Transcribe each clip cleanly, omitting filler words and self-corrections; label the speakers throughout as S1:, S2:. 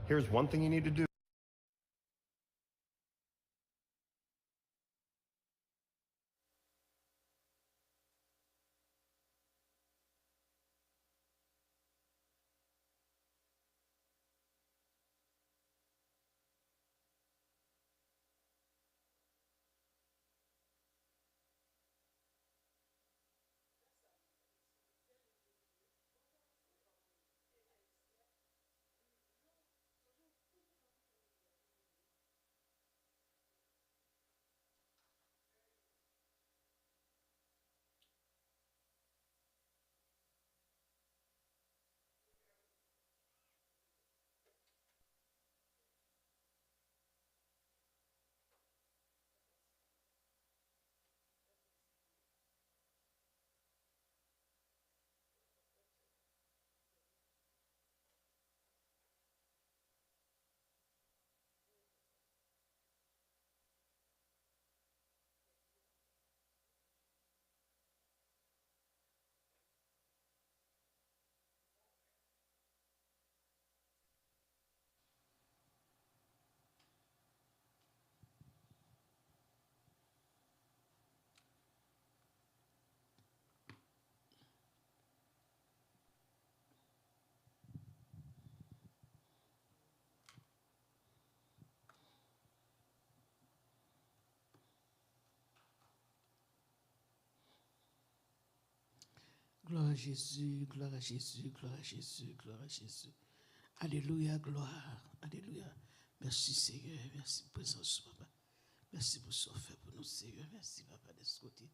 S1: Here's one thing you need to do.
S2: Gloire à Jésus, gloire à Jésus, gloire à Jésus, gloire à Jésus. Alléluia, gloire, alléluia. Merci Seigneur, merci pour présence, papa. Merci pour ce fait pour nous, Seigneur. Merci, papa, de ce côté.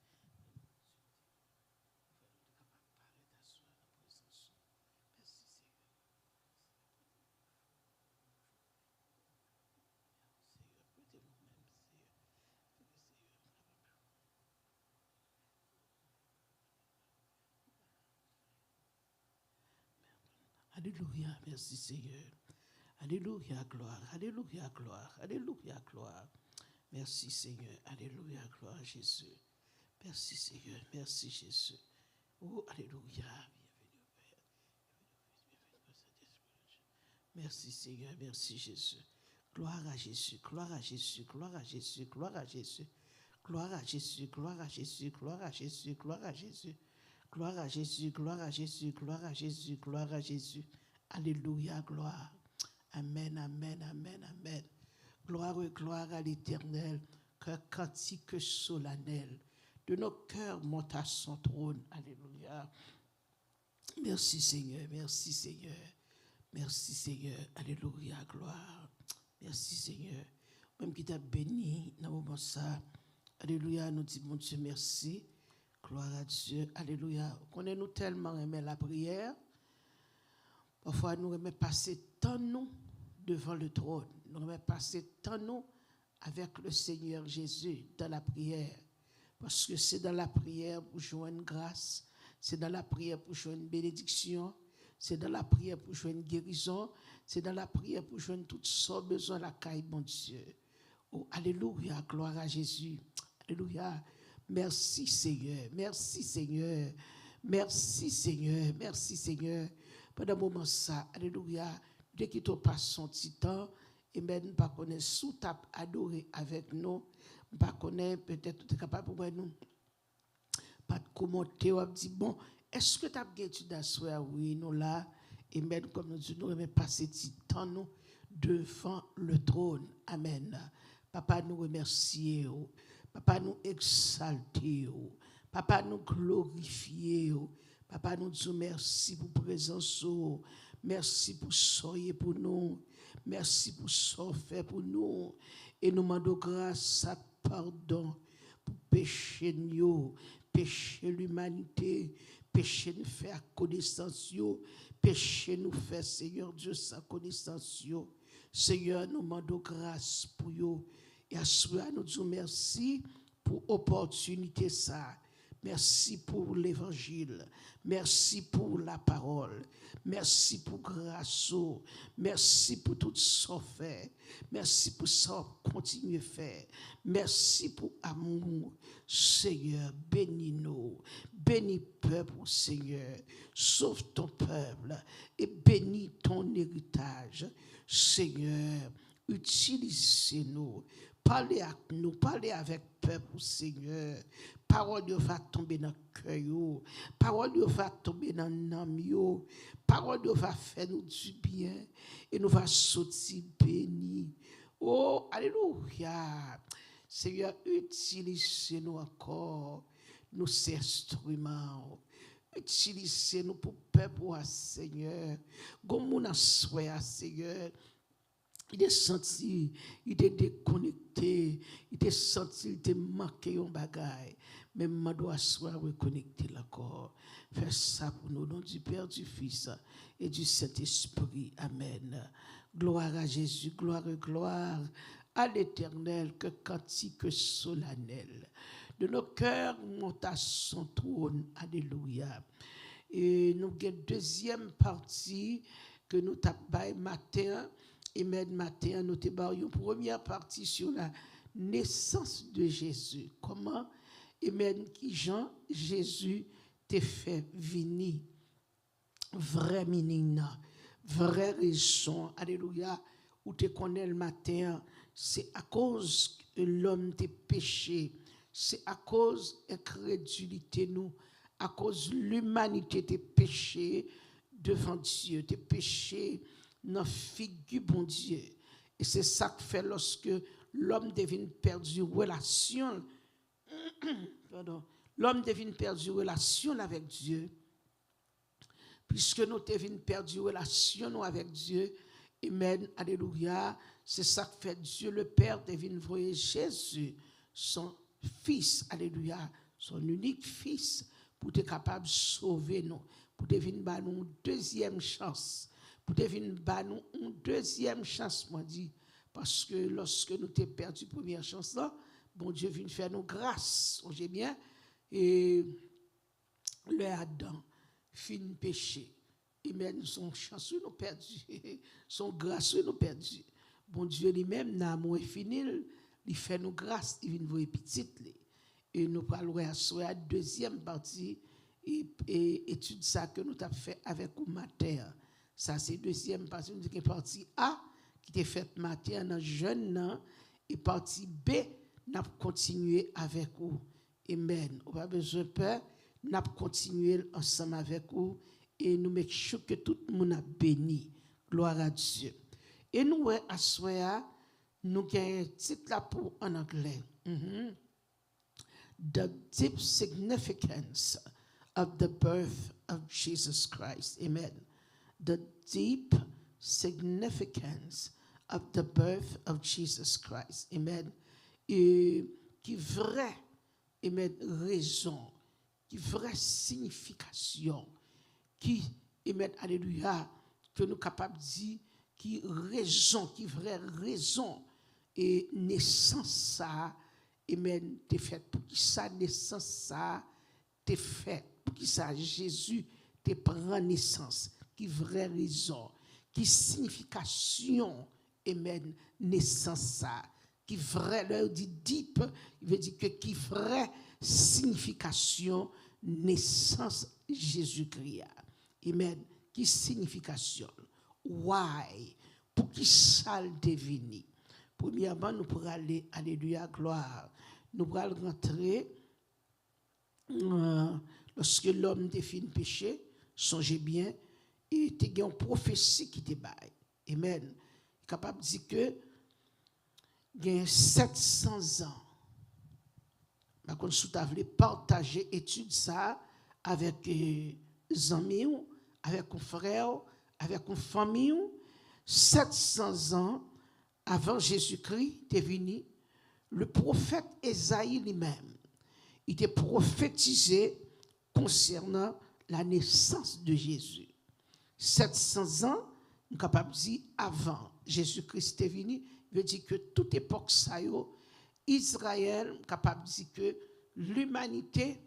S2: Alléluia, merci Seigneur. Alléluia, gloire, alléluia, gloire, alléluia, gloire. Merci Seigneur, alléluia, gloire à Jésus. Merci Seigneur, merci Jésus. Oh, alléluia, bienvenue au Père. Merci Seigneur, merci Jésus. Gloire à Jésus, gloire à Jésus, gloire à Jésus, gloire à Jésus. Gloire à Jésus, gloire à Jésus, gloire à Jésus, gloire à Jésus. Gloire à Jésus, gloire à Jésus, gloire à Jésus, gloire à Jésus. Alléluia, gloire. Amen, amen, amen, amen. Gloire et gloire à l'Éternel, qu'un cantique solennel de nos cœurs monte à son trône. Alléluia. Merci Seigneur, merci Seigneur. Merci Seigneur, alléluia, gloire. Merci Seigneur. Même qui t'a béni dans le moment ça. Alléluia, nous disons mon Dieu merci. Gloire à Dieu, alléluia. Connaissons-nous tellement aimer la prière. Parfois, nous aimons passer tant nous devant le trône. Nous aimons passer tant nous avec le Seigneur Jésus dans la prière. Parce que c'est dans la prière pour joindre grâce. C'est dans la prière pour joindre bénédiction. C'est dans la prière pour joindre guérison. C'est dans la prière pour joindre toutes sortes de besoins à la caille, mon Dieu. Oh, alléluia, gloire à Jésus. Alléluia. Merci Seigneur, merci Seigneur, merci Seigneur, merci Seigneur. Pendant un moment ça, alléluia, dès qu'il te passe son petit temps, et même pas connaître sous tape adoré avec nous, pas connaître peut-être tu es capable pour nous, pas de commenter, ou dit bon, est-ce que tu as bien étudié à soi, oui, nous là, et même comme nous disons, nous aimons passer petit temps nous devant le trône, amen. Papa, nous remercions. Papa, nous exalter. Papa, nous glorifier. Papa, nous disons merci pour la présence. Merci pour soyez pour nous. Merci pour ce fait pour nous. Et nous demandons grâce à pardon pour péché nous, péché l'humanité, péché nous faire connaissance, péché nous faire, Seigneur Dieu, sa connaissance. Seigneur, nous demandons grâce pour vous. Et à cela, nous disons merci pour l'opportunité ça. Merci pour l'évangile. Merci pour la parole. Merci pour grâce. Merci pour tout ce fait. Merci pour ça continuer à faire. Merci pour amour. Seigneur, bénis-nous. Bénis peuple, Seigneur. Sauve ton peuple et bénis ton héritage. Seigneur, utilisez-nous. Parlez avec nous, parlez avec le peuple, Seigneur. Parole va tomber dans le cœur. Parole va tomber dans l'âme. Parole va faire nous du bien. Et nous va sortir bénis. Oh, alléluia. Seigneur, utilisez-nous encore, nos instruments. Utilisez-nous pour le peuple, Seigneur. Comme nous avons Seigneur. Il est senti, il est déconnecté, il est senti, il est manqué un bagage. Mais je dois soit reconnecté encore. Fais ça pour nous, au nom du Père, du Fils et du Saint-Esprit. Amen. Gloire à Jésus, gloire à l'Éternel, que cantique solennel. De nos cœurs monte à son trône. Alléluia. Et nous avons une deuxième partie que nous tapons matin. Et matin, nous avons une première partie sur la naissance de Jésus. Comment, qui Jean, Jésus t'a fait venir. Vrai minina, vraie raison, alléluia, où tu connais le matin, c'est à cause que l'homme t'a péché, c'est à cause de l'incrédulité nous, à cause de l'humanité t'a péché devant Dieu, t'a péché dans la figure bon Dieu. Et c'est ça que fait lorsque l'homme devient perdu relation, l'homme devient perdu relation avec Dieu. Puisque nous devons perdu relation avec Dieu, amen, alléluia, c'est ça que fait Dieu le Père devine voyer Jésus, son Fils, alléluia, son unique Fils, pour être capable de sauver nous, pour devenir nous une deuxième chance, pour devenir nous une deuxième chance, moi dit, parce que lorsque nous t'ai perdu première chance là, bon Dieu vient faire nous grâce, j'ai bien, et le Adam fin péché. Et même son chanceux nous perdu, son gracieux nous perdu. Bon Dieu lui-même, n'a moins fini, il fait nous grâce, il vient voir petite. Et nous parlons à la deuxième partie, et étude ça que nous avons fait avec le matin. Ça, c'est la deuxième partie, nous avons partie A, qui est faite matin dans jeune, et partie B, nous avons continué avec vous. Amen. On n'a pas besoin de peur. Nous avons continué ensemble avec vous et nous make sure que tout le monde a béni. Gloire à Dieu. Et nous, à soir, nous avons un titre là pour en anglais. The deep significance of the birth of Jesus Christ. Amen. The deep significance of the birth of Jesus Christ. Amen. Et qui vrai, amen, raison, qui vraie signification, qui, amen, alléluia, que nous sommes capables de dire, qui raison, qui vraie raison, et naissance ça, amen, t'es faite, pour qui ça, naissance ça, t'es faite, pour qui ça, Jésus, t'es prend naissance, qui vraie raison, qui signification, amen, naissance ça, qui vraie, là, dit deep, il veut dire que qui vraie signification, naissance Jésus-Christ. Amen. Qui signification? Why? Pour qui ça le devine? Premièrement, nous pourrons aller, alléluia, gloire. Nous pourrons rentrer, lorsque l'homme définit le péché, songez bien, et il y a une prophétie qui te baille. Amen. Capable de dire que il y a 700 ans. Je voulais partager étude ça avec les amis, avec un frère, avec une famille. 700 ans avant Jésus-Christ est venu, le prophète Ésaïe lui-même, il était prophétisé concernant la naissance de Jésus. 700 ans, nous sommes capables de dire avant Jésus-Christ est venu, veut dire que toute époque ça Israël capable de dire que l'humanité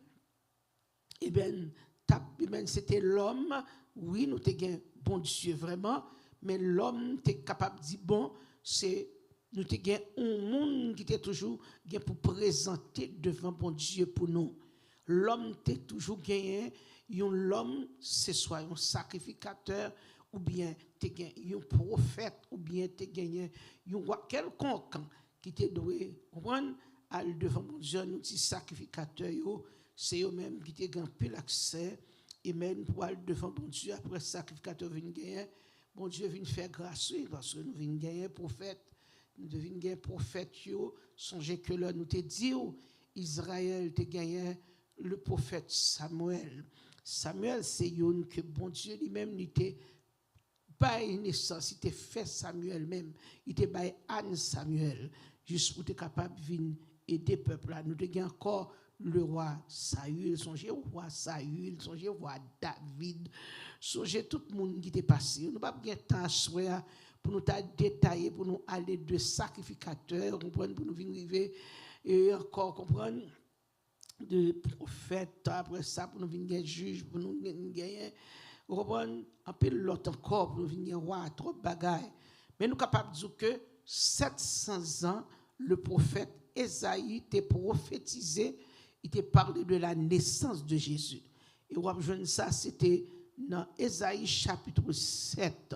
S2: c'était l'homme, oui nous t'ai bon Dieu vraiment, mais l'homme était capable de dire bon c'est nous t'ai un monde qui était toujours pour présenter devant bon Dieu pour nous L'homme t'a toujours gagné, l'homme c'est soit un sacrificateur ou bien t'es gagné un prophète ou bien t'es gagné un roi quelconque qui t'est doué comprendre à devant mon Dieu nous petit sacrificateur c'est eux même qui t'est gagné plus l'accès et même pour aller devant mon Dieu après sacrificateur vient gagner bon Dieu vient faire grâce parce que nous vient gagner prophète nous devons gagner prophète songez que là nous te dit Israël te gagné le prophète Samuel. Samuel, c'est un que bon Dieu lui-même n'était pas une naissance, il était fait Samuel même, il était pas Anne Samuel, juste pour être capable de venir aider le peuple là. Nous avons encore le roi Saül, songez au roi Saül, songez au roi David, songez tout le monde qui était passé. Nous n'avons pas bien temps à souhaiter pour nous détailler, pour nous aller de sacrificateurs, comprendre, pour nous venir arriver et encore comprendre de prophètes, après ça, pour nous venir juge, pour nous gagner, un peu l'autre encore, pour nous venir roi, trop de bagailles. Mais nous sommes capables de dire que 700 ans, le prophète Ésaïe était prophétisé, il était parlé de la naissance de Jésus. Et on va ça, c'était dans Ésaïe chapitre 7.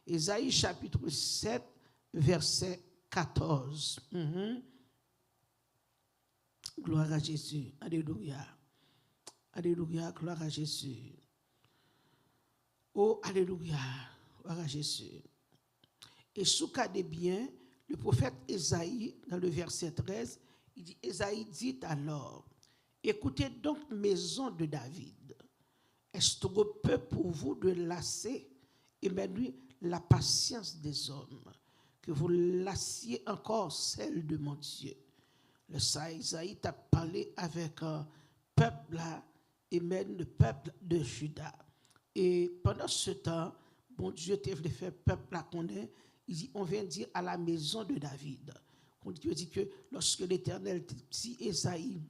S2: Ésaïe chapitre 7, verset 14. Gloire à Jésus. Alléluia. Alléluia. Gloire à Jésus. Oh, alléluia. Gloire à Jésus. Et sous cas de bien, le prophète Ésaïe, dans le verset 13, il dit, Ésaïe dit alors, écoutez donc, maison de David, est-ce trop peu pour vous de lasser, et même la patience des hommes, que vous lassiez encore celle de mon Dieu. Le Isaïe t'a parlé avec un peuple là, et même le peuple de Juda. Et pendant ce temps, bon Dieu t'a voulu faire peuple là qu'on est, il dit, on vient dire à la maison de David. Dieu dit que lorsque l'Éternel dit Isaïe,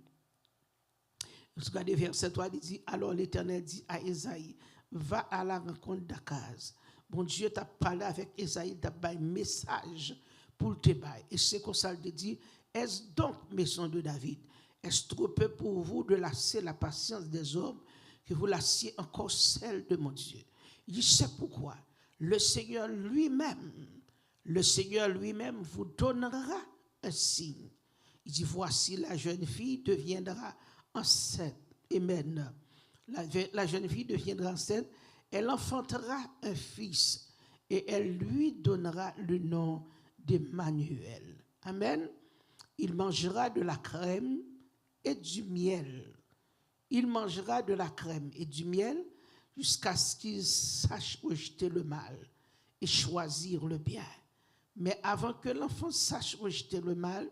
S2: regardez verset 3, il dit, alors l'Éternel dit à Isaïe, va à la rencontre d'Akaz. Bon Dieu t'a parlé avec Isaïe, t'a donné un message pour te bailler. Et c'est comme ça qu'il dit, est-ce donc, maison de David, est-ce trop peu pour vous de lasser la patience des hommes que vous lassiez encore celle de mon Dieu? Il dit, c'est pourquoi le Seigneur lui-même vous donnera un signe. Il dit, voici la jeune fille deviendra enceinte. Amen. La jeune fille deviendra enceinte, elle enfantera un fils et elle lui donnera le nom d'Emmanuel. Amen. Il mangera de la crème et du miel. Il mangera de la crème et du miel jusqu'à ce qu'il sache rejeter le mal et choisir le bien. Mais avant que l'enfant sache rejeter le mal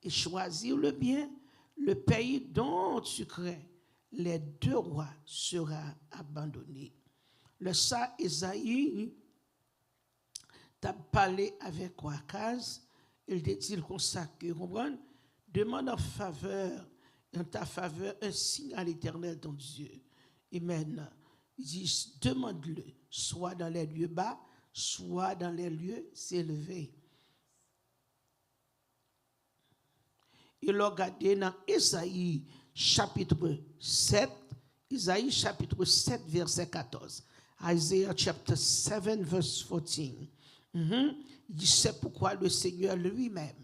S2: et choisir le bien, le pays dont tu crains, les deux rois sera abandonné. Le ça Esaïe t'a parlé avec Akaz. Il dit comme ça que, comprendre, demande en ta faveur, un signe à l'Éternel ton Dieu. Amen. Il dit, demande-le, soit dans les lieux bas, soit dans les lieux élevés. Il a regardé dans Isaïe chapitre 7, verset 14. Isaiah chapter 7, verse 14. Il dit, c'est pourquoi le Seigneur lui-même,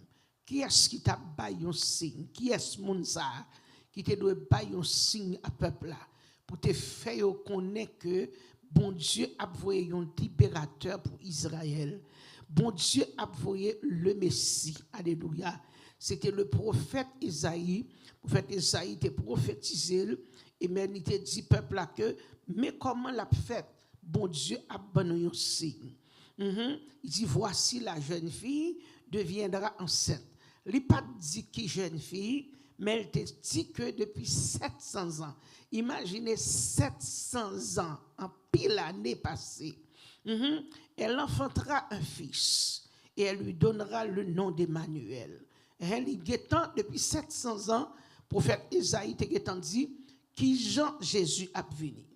S2: qui est-ce qui t'a baillé un signe? Qui est-ce Mounsa qui te doit bailler un signe à peuple là pour te faire connaître que bon Dieu a envoyé un libérateur pour Israël. Bon Dieu a envoyé le Messie. Alléluia. C'était le prophète Isaïe. Le prophète Isaïe était prophétisé et même il était dit peuple là que mais comment l'a fait? Bon Dieu a donné un signe. Il dit, voici la jeune fille deviendra enceinte. Il n'a pas dit qui jeune fille, mais elle te dit que depuis 700 ans, imaginez 700 ans, en pile année passée, elle enfantera un fils et elle lui donnera le nom d'Emmanuel. Elle y guettant depuis 700 ans, prophète Isaïe te guettant dit, qui Jean Jésus a venu.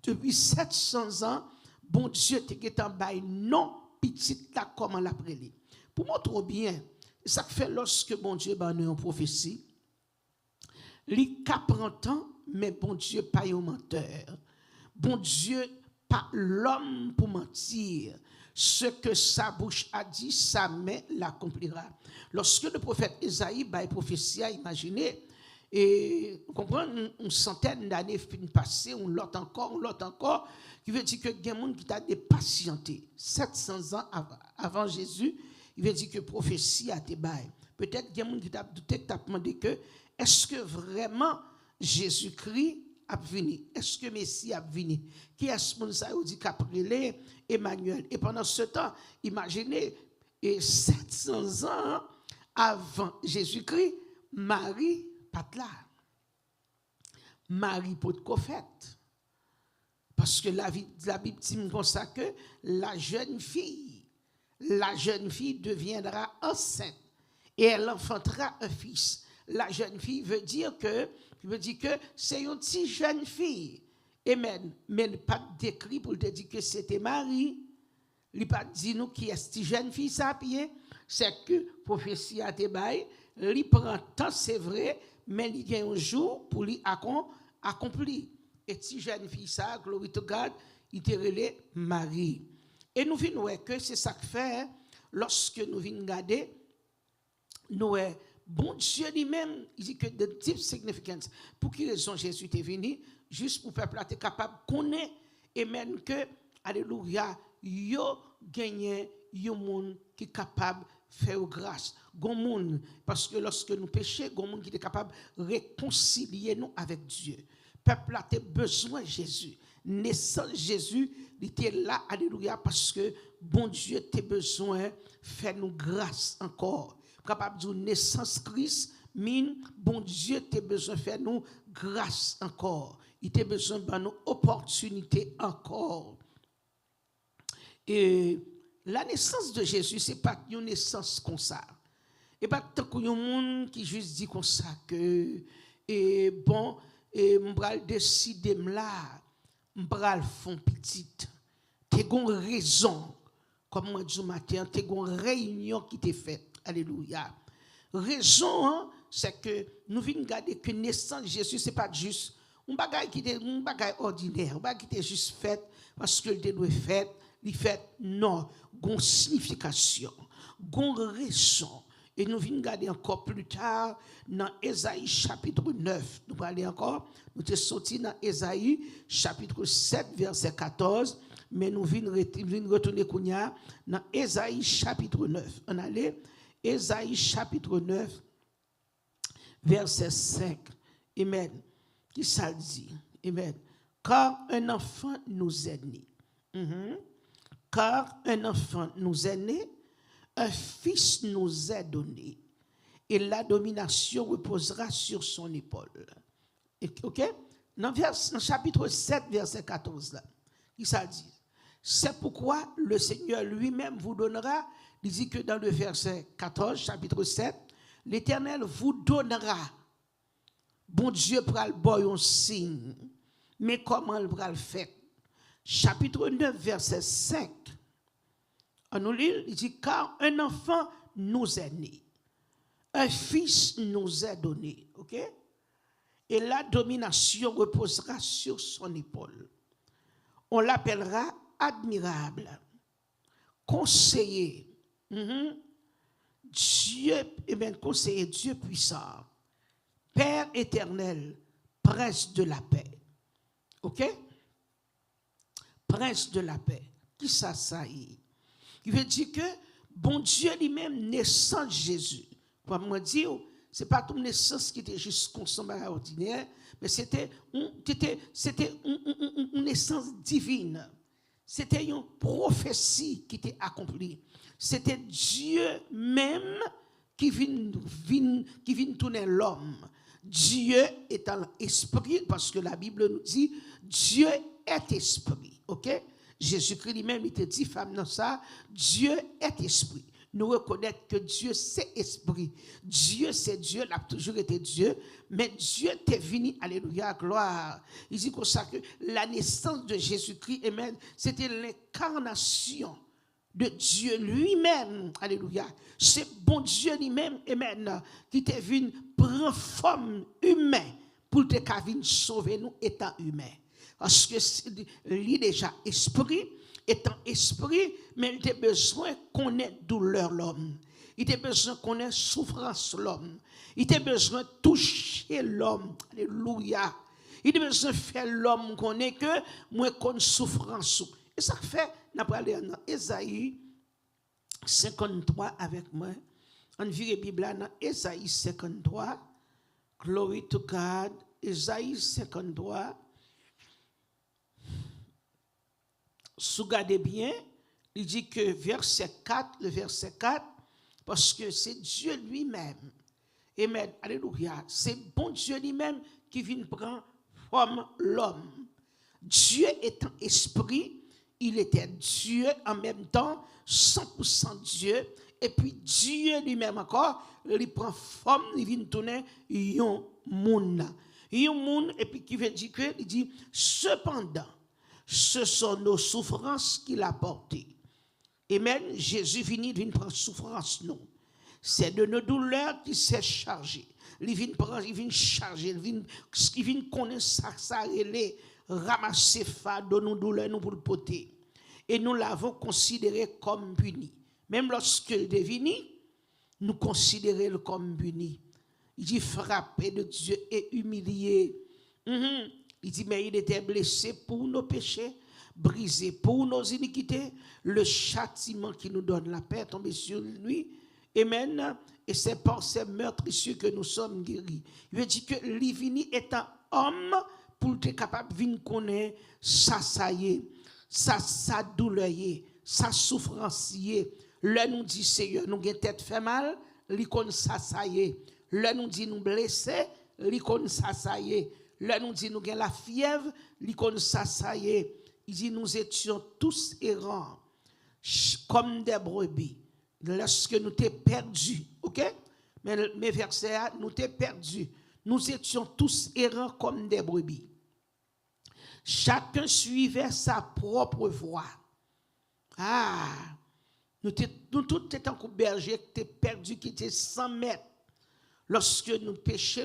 S2: Depuis 700 ans, bon Dieu te guettant bail non petit là comment l'appelé. Pour montrer bien, ça fait lorsque bon Dieu ba nous une prophétie, Li ka prend temps, mais bon Dieu pas un menteur. Bon Dieu pas l'homme pour mentir. Ce que sa bouche a dit, sa main l'accomplira. Lorsque le prophète Isaïe a prophétie, imaginez, et vous comprenez, une centaine d'années passées, on l'autre encore, qui veut dire que il y a des gens qui ont dépatienté 700 ans avant Jésus, il veut dire que prophétie a été bail. Peut-être qu'il y a des gens qui ont douté, qui ont demandé que est-ce que vraiment Jésus-Christ a venu? Est-ce que Messie a venu? Qui est-ce que ça dit qu'après Emmanuel? Et pendant ce temps, imaginez, 700 ans avant Jésus-Christ, Marie pas là. Marie pas de prophète. Parce que la Bible dit comme ça que la jeune fille deviendra enceinte et elle enfantera un fils. La jeune fille veut dire que c'est une petite jeune fille. Amen. Mais pas décrit pour te dire que c'était Marie. Il n'a pas dit nous qui est cette jeune fille ça pied. C'est que prophétie a été bail. Il prend temps, c'est vrai, mais il y a un jour pour lui accomplir. Et cette jeune fille ça, glory to God, il était relé Marie. Et nous venons que c'est ça que fait lorsque nous venons regarder, nous bon Dieu lui-même, il dit que de deep significance. Pour quelle raison Jésus est venu? Juste pour le peuple être capable de connaître et même que, alléluia, yo gagné un monde qui est capable de faire grâce. Gon monde, parce que lorsque nous péchons, gon monde qui est capable de réconcilier nous avec Dieu. Peuple a besoin de Jésus. Naissance Jésus, il était là, alléluia, parce que bon Dieu a besoin de faire nous grâce encore. Capable de naissance Christ, mine, bon Dieu a besoin de faire nous grâce encore. Il a besoin de nous opportunité encore. Et la naissance de Jésus, ce n'est pas une naissance comme ça. Et pas tant qu'il y a un monde qui juste dit comme ça que, et bon, et m'bral décider là, m'bral font petite. T'es gon raison, comme moi du matin, t'es gon réunion qui t'est faite. Alléluia. Raison, hein, c'est que nous venons regarder que naissance de Jésus, ce n'est pas juste un bagage qui est un bagage ordinaire, un bagage qui est juste fait parce que le doit fait, il fait non, gon signification, gon raison. Et nous venons regarder encore plus tard dans Ésaïe chapitre 9. Nous parlons encore, nous sommes sortis dans Ésaïe chapitre 7, verset 14, mais nous venons retourner dans Ésaïe chapitre 9. On allait Ésaïe chapitre 9, verset 5. Amen. Qui ça dit? Amen. Car un enfant nous est né. Car un enfant nous est né, un fils nous est donné, et la domination reposera sur son épaule. OK? Dans chapitre 7, verset 14, là, qui ça dit? C'est pourquoi le Seigneur lui-même vous donnera, il dit que dans le verset 14, chapitre 7, l'Éternel vous donnera. Bon Dieu prend le boy un signe. Mais comment il va le faire? Chapitre 9, verset 5. On nous lit, il dit, car un enfant nous est né. Un fils nous est donné. OK? Et la domination reposera sur son épaule. On l'appellera admirable, conseiller, Dieu, et bien conseiller, Dieu puissant, Père éternel, prince de la paix. OK? Prince de la paix. Qui ça y est? Il veut dire que bon Dieu lui-même naissant Jésus. Pour moi dire, c'est pas une naissance qui était juste consommée ordinaire, mais c'était une naissance divine. C'était une prophétie qui était accomplie. C'était Dieu même qui vient tourner l'homme. Dieu est un esprit, parce que la Bible nous dit Dieu est esprit. OK? Jésus-Christ lui-même, il te dit, femme, dans ça, Dieu est esprit. Nous reconnaissons que Dieu, c'est esprit. Dieu, c'est Dieu, il a toujours été Dieu, mais Dieu t'est venu, alléluia, gloire. Il dit comme ça que la naissance de Jésus-Christ, amen, c'était l'incarnation de Dieu lui-même, alléluia. C'est bon Dieu lui-même, amen, qui te venu prendre forme humaine pour te venir sauver nous étant humains. Parce que lui déjà esprit, étant esprit, mais il a besoin qu'on ait douleur l'homme. Il a besoin qu'on ait souffrance l'homme. Il a besoin de toucher l'homme. Alléluia. Il a besoin de faire l'homme qu'on ait que moins qu'on souffrance. Et ça fait, n'a pas aller dans Ésaïe 53 avec moi. On vit la Bible dans Ésaïe 53. Glory to God. Ésaïe 53. Si vous regardez bien, il dit que le verset 4, parce que c'est Dieu lui-même. Amen. Alléluia. C'est bon Dieu lui-même qui vient prendre forme l'homme. Dieu étant esprit, il était Dieu en même temps, 100% Dieu. Et puis Dieu lui-même encore, il prend forme, il vient tourner un monde. Un monde, et puis qui veut dire que, il dit, cependant, ce sont nos souffrances qu'il a portées. Amen. Jésus vient prendre souffrance, non. C'est de nos douleurs qu'il s'est chargé. Il vient charger, il vient connaître ça, il ramasser fardeau, nos douleurs, nous pour le porter. Et nous l'avons considéré comme puni. Même lorsqu'il est venu, nous considérons comme puni. Il dit frappé de Dieu et humilié. Il dit, mais il était blessé pour nos péchés, brisé pour nos iniquités. Le châtiment qui nous donne la paix est tombé sur lui. Amen. Et c'est par ces meurtrissures que nous sommes guéris. Il veut dire que l'Ivini est un homme pour être capable de connaître ça y est, sa douleur, sa souffrance. Là nous dit Seigneur, nous avons tête fait mal, l'icône ça y est. Là nous dit nous blessés, l'icône ça y est. Là nous dit nous avons la fièvre, l'icône ça y est. Il dit nous étions tous errants comme des brebis. Lorsque nous t'es perdus, ok? Mais mes versets, nous t'es perdus. Nous étions tous errants comme des brebis. Chacun suivait sa propre voie. Nous tous étions comme berger qui étaient perdus, qui étaient 100 mètres. Lorsque nous péchons,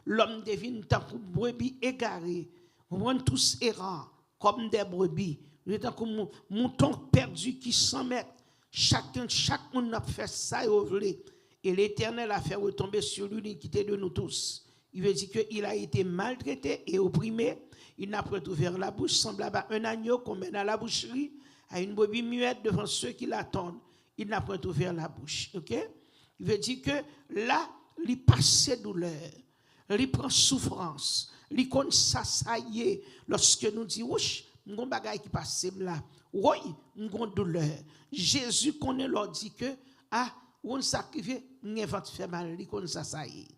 S2: l'homme devient tant que brebis égaré. Nous sommes tous errants comme des brebis. Nous étions comme moutons perdus qui 100 mètres. Chaque monde a fait ça et l'Éternel a fait retomber sur lui l'iniquité de nous tous. Il veut dire qu'il a été maltraité et opprimé. Il n'a pas ouvert la bouche, semblable à un agneau qu'on mène à la boucherie, à une brebis muette devant ceux qui l'attendent. Il n'a pas ouvert la bouche. Okay? Il veut dire que là, il passe douleur, il prend souffrance, il connaît ça y est. Lorsque nous disons, ouch, mon bagage qui passe là. Oui, une grande douleur. Jésus connaît leur dit que on sacrifie, on va te faire mal, il connaît ça y est.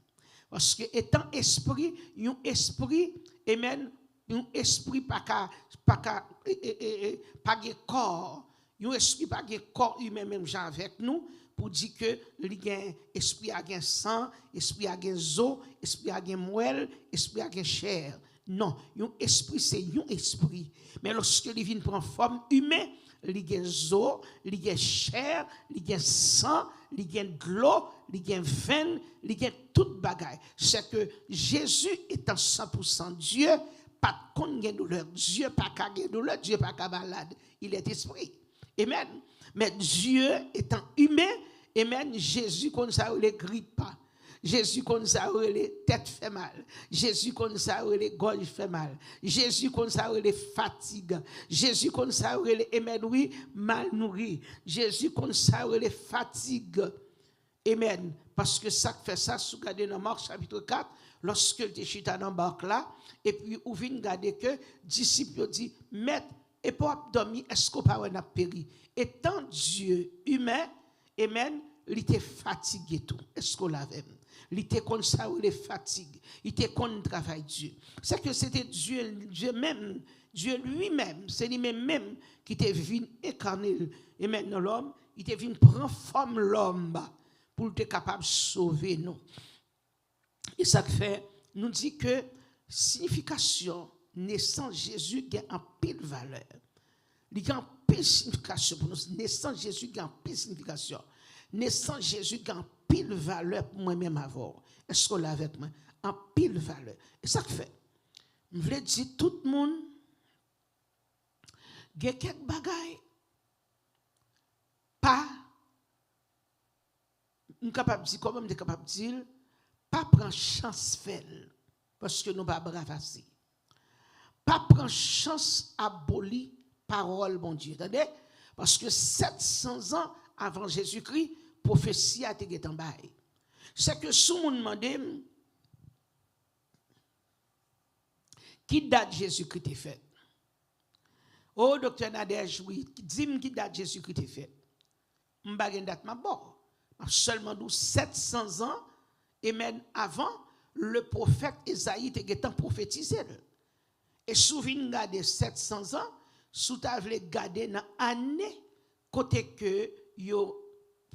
S2: Parce que étant esprit, un esprit, amen, un esprit pas corps, un esprit pas corps humain même gens avec nous pour dire que l'esprit a un sang, esprit a un os, esprit a un moelle, esprit a un chair. Non, un esprit, c'est un esprit. Mais lorsque il vient prendre forme humaine, il y a os, il y a chair, il y a sang, il y a de l'eau, il y a veine, il y a toute bagaille. C'est que Jésus étant 100% Dieu, pas de douleur. Dieu pas de douleur, Dieu pas de malade. Il est esprit. Amen. Mais Dieu étant humain, amen, Jésus comme ça, il ne grippe pas. Jésus comme ça, les têtes fait mal. Jésus comme ça, les gorges fait mal. Jésus comme ça, les fatigue. Jésus comme ça, les éménoui mal nourri. Jésus comme ça, les fatigue. Amen. Parce que ça fait ça, si vous regardez dans Marc chapitre 4, lorsque il était dans la barque là, et puis vous venez regarder que disciples dit, Maître, et pour dormir, est-ce qu'on peut pas péri? Étant Dieu humain, amen, il était fatigué tout. Est-ce qu'on l'avait? Il était comme ça, il est fatigué. Il était comme le travail Dieu. C'est que c'était Dieu même, Dieu lui-même, c'est lui-même qui était venu incarner. Et maintenant l'homme, il était venu prendre forme l'homme pour être capable de sauver nous. Et ça fait, nous dit que signification naissance Jésus a en pile valeur. Il y a une pile signification pour nous. Naissance Jésus, il y a une pile signification. Naissance Jésus, il y a une pile valeur pour moi-même avoir. Est-ce qu'on l'a avec moi? En pile valeur. Et ça fait. Je voulais dire, tout le monde, il y a quelques bagailles, pas, je suis capable de dire, comment je suis capable de dire, pas prendre chance faire, parce que nous ne pas brasser. Pas prendre chance à abolir parole, mon Dieu. Attendez? Parce que 700 ans avant Jésus-Christ, prophétie a été en bas. C'est que si on demande qui date Jésus-Christ est fait. Oh, docteur Nadège, oui, dis-moi qui date Jésus-Christ est fait. Je ne sais pas date ma bon. Seulement 700 ans, et même avant, le prophète Esaïe était prophétisé. Et si vous regardez 700 ans, si vous avez gardé dans l'année, côté que vous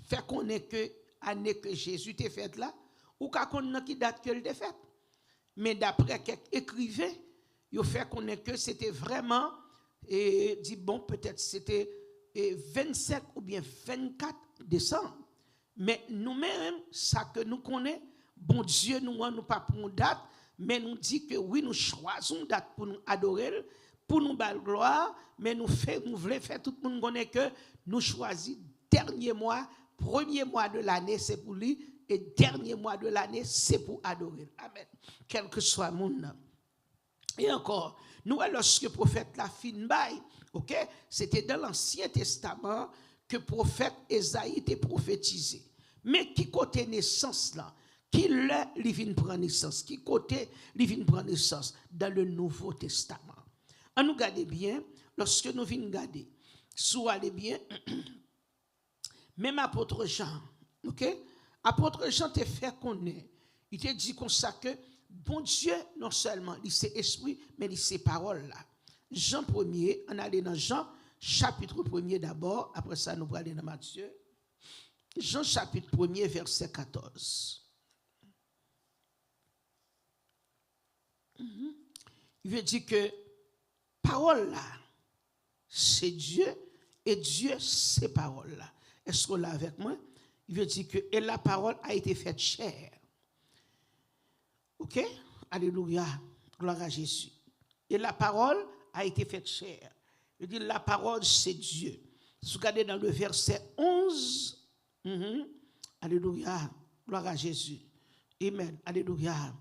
S2: fait connaître que l'année que Jésus était fait là, ou qu'à connaître qui date que le fait. Mais d'après quelques écrivains, vous fait connaître que c'était vraiment, et dit bon, peut-être c'était 25 ou bien 24 décembre. Mais nous-mêmes, ça que nous connaissons, bon Dieu, nous pas pour une date, mais nous dit que oui, nous choisissons une date pour nous adorer, pour nous battre gloire, mais nous voulons faire tout le monde connaît que nous choisissons dernier mois, premier mois de l'année, c'est pour lui, et dernier mois de l'année, c'est pour adorer. Amen. Quel que soit le monde. Et encore, nous, lorsque le prophète la fin bail, ok, c'était dans l'Ancien Testament que le prophète Esaïe était prophétisé. Mais qui côté naissance là? Qui là, il vient prendre naissance? Qui côté, il vient prendre naissance? Dans le Nouveau Testament. On nous garde bien, lorsque nous venons garder, soit allez bien, même apôtre Jean, ok? Apôtre Jean te fait connaître, il te dit comme ça que, bon Dieu, non seulement, il sait esprit, mais il sait parole là. Jean 1er, on allait dans Jean, chapitre 1er d'abord, après ça, nous allons aller dans Matthieu. Jean chapitre 1er, verset 14. Il veut dire que parole là, c'est Dieu et Dieu c'est parole là. Est-ce qu'on l'a avec moi? Il veut dire que et la parole a été faite chair. Ok? Alléluia. Gloire à Jésus. Et la parole a été faite chair. Il dit la parole c'est Dieu. Si vous regardez dans le verset 11, alléluia. Gloire à Jésus. Amen. Alléluia.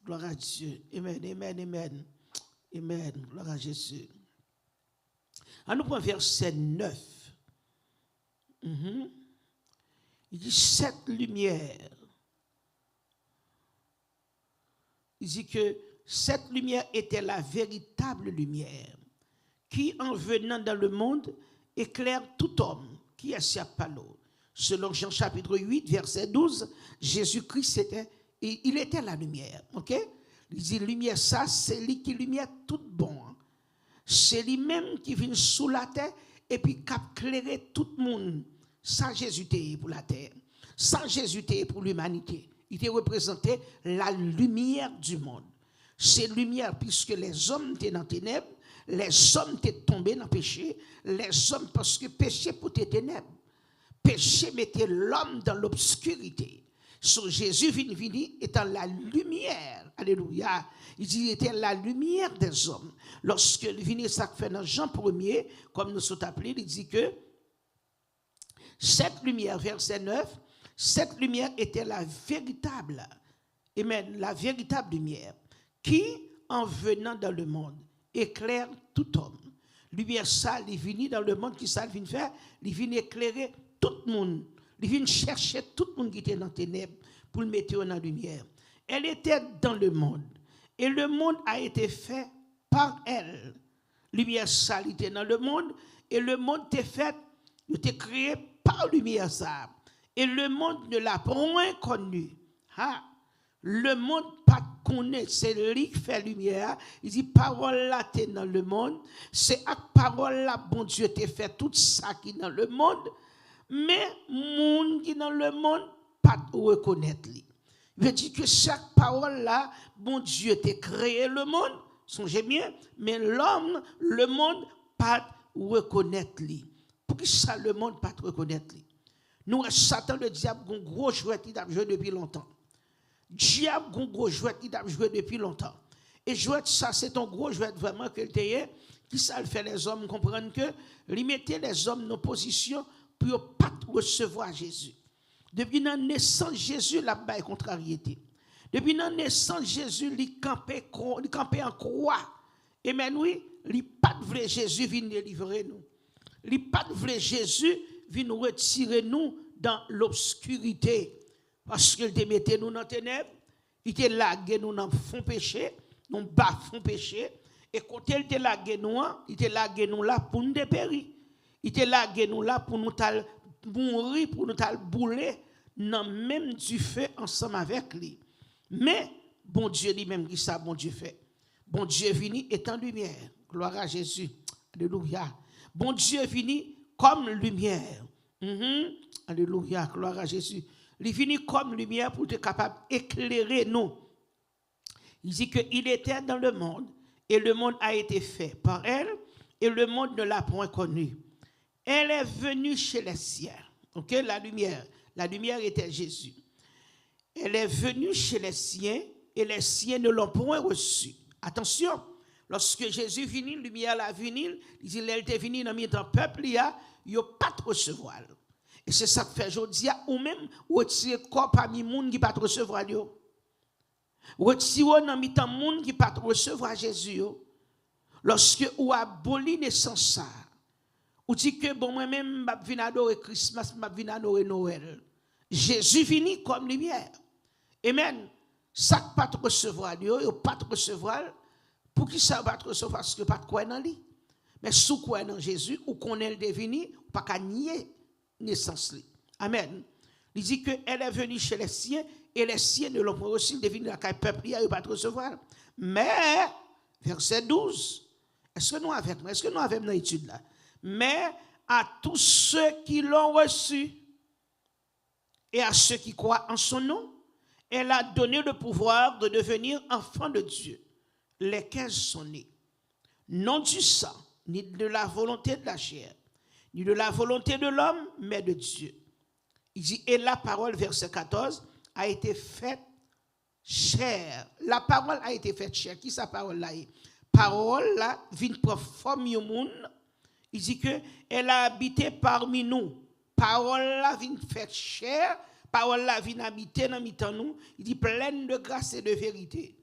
S2: Gloire à Dieu. Amen, amen, amen. Amen. Gloire à Jésus. On nous prend verset 9. Il dit cette lumière. Il dit que cette lumière était la véritable lumière qui, en venant dans le monde, éclaire tout homme qui est Siapalo. Selon Jean chapitre 8, verset 12, Jésus-Christ il était la lumière. Ok? Il dit lumière, ça, c'est lui qui lumière tout bon. C'est lui-même qui vient sous la terre et puis qui a éclairé tout le monde. Sans Jésus était pour la terre. Sans Jésus était pour l'humanité. Il était représenté la lumière du monde. C'est lumière puisque les hommes étaient dans les ténèbres, les hommes étaient tombés dans le péché, les hommes parce que péché pour les ténèbres. Péché mettait l'homme dans l'obscurité. So, Jésus venu étant la lumière. Alléluia. Il dit, il était la lumière des hommes. Lorsque il vient, ça fait dans Jean 1er, comme nous sommes appelés, il dit que cette lumière, verset 9, cette lumière était la véritable, amen, la véritable lumière qui, en venant dans le monde, éclaire tout homme. Lumière ça, il vient dans le monde, qui ça vient faire? Il vient éclairer tout le monde. Il vient chercher tout le monde qui était dans les ténèbres pour le mettre dans la lumière. Elle était dans le monde. Et le monde a été fait par elle. Lumière ça, il était dans le monde. Et le monde était fait, il était créé par lumière ça. Et le monde ne l'a point connu. Ha? Le monde pas connaît, c'est lui qui fait lumière. Il dit parole là t'es dans le monde. C'est à parole là bon Dieu t'a fait tout ça qui est dans le monde. Mais monde qui dans le monde pas reconnaître lui. Il veut dire que chaque parole là, bon Dieu t'a créé le monde, songez bien, mais l'homme, le monde pas reconnaître lui. Pour que ça le monde pas reconnaître lui. Nous Satan le diable un gros jouet il a joué depuis longtemps. Diable un gros jouet il a joué depuis longtemps. Et jouet ça c'est un gros jouet vraiment que le qui ça le fait les hommes comprendre que lui mettait les hommes dans position pour ne pas recevoir Jésus. Depuis la naissance Jésus la baille contrariété. Depuis la naissance Jésus il campait en croix. Et mais oui, il pas voulait Jésus venir délivrer nous. Il pas voulait Jésus venir nous retirer nous dans l'obscurité parce qu'il te mettait nous dans les ténèbres, il te lagué nous dans fond péché, nous bas fond péché et quand il te lagué nous, il te lagué nous là pour nous dépérir. Il te lagué nous là pour nous mourir, pour nous bouler dans même du feu ensemble avec lui. Mais bon Dieu lui-même qui ça bon Dieu fait. Bon Dieu vini étant lumière. Gloire à Jésus. Alléluia. Bon Dieu vini comme lumière. Alléluia. Gloire à Jésus. Il vini comme lumière pour être capable d'éclairer nous. Il dit qu'il était dans le monde et le monde a été fait par elle et le monde ne l'a point connue. Elle est venue chez les siens. OK, la lumière était Jésus. Elle est venue chez les siens et les siens ne l'ont point reçue. Attention, lorsque Jésus vini, lumière la vini, il dit elle était venue dans le peuple, il n'y a pas de recevoir. Et c'est ça que fait aujourd'hui, ou même retirer corps parmi les gens qui ne pas recevoir. Retirer dans le monde qui ne pas recevoir Jésus. Lorsque ou aboli naissance ça, ou dit que bon moi-même je viens adorer Christmas, je viens adorer Noël. Jésus vini comme lumière. Amen. Ça ne pas recevoir, il ne pas recevoir. Pour qui ça va te recevoir? Parce que pas de quoi dans lui. Mais sous quoi dans Jésus, ou qu'on est devenu, ou pas qu'à nier naissance. Amen. Il dit qu'elle est venue chez les siens, et les siens ne l'ont pas reçu, devenu la caille peuple, il ne pas te recevoir. Mais, verset 12, est-ce que nous avons dans l'étude là? Mais à tous ceux qui l'ont reçu, et à ceux qui croient en son nom, elle a donné le pouvoir de devenir enfants de Dieu, lesquels sont nés, non du sang, ni de la volonté de la chair, ni de la volonté de l'homme, mais de Dieu. Il dit, et la parole, verset 14, a été faite chair. La parole a été faite chair. Qui sa parole là? Parole là, vient pour former au monde. Il dit que elle a habité parmi nous. Parole là, vient faite chair. Parole là, vient habiter dans nous. Il dit pleine de grâce et de vérité.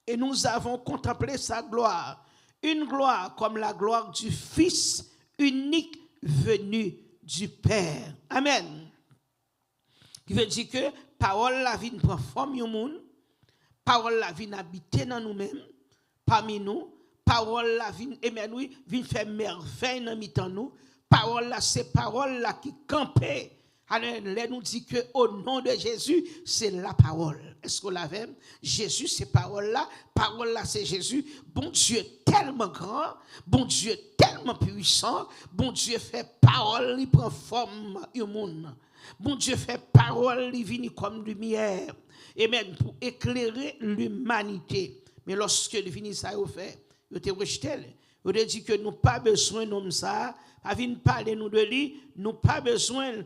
S2: Et nous avons contemplé sa gloire. Une gloire comme la gloire du Fils unique venu du Père. Amen. Qui veut dire que parole la vie prend forme au monde, parole la vie habiter dans nous-mêmes, parmi nous, parole la vie oui, vient faire merveille dans nous, parole là c'est parole là qui campait. Alors, nous dit que au nom de Jésus, c'est la parole. Est-ce qu'on l'avait? Jésus, c'est parole là, c'est Jésus. Bon Dieu tellement grand, bon Dieu tellement puissant, bon Dieu fait parole, il prend forme au monde. Bon Dieu fait parole, il vient comme lumière. Et même pour éclairer l'humanité. Mais lorsque il finit ça, il fait, il te rejeté. Il dit que nous pas besoin de ça. A vient parler nous de lui, nous pas besoin.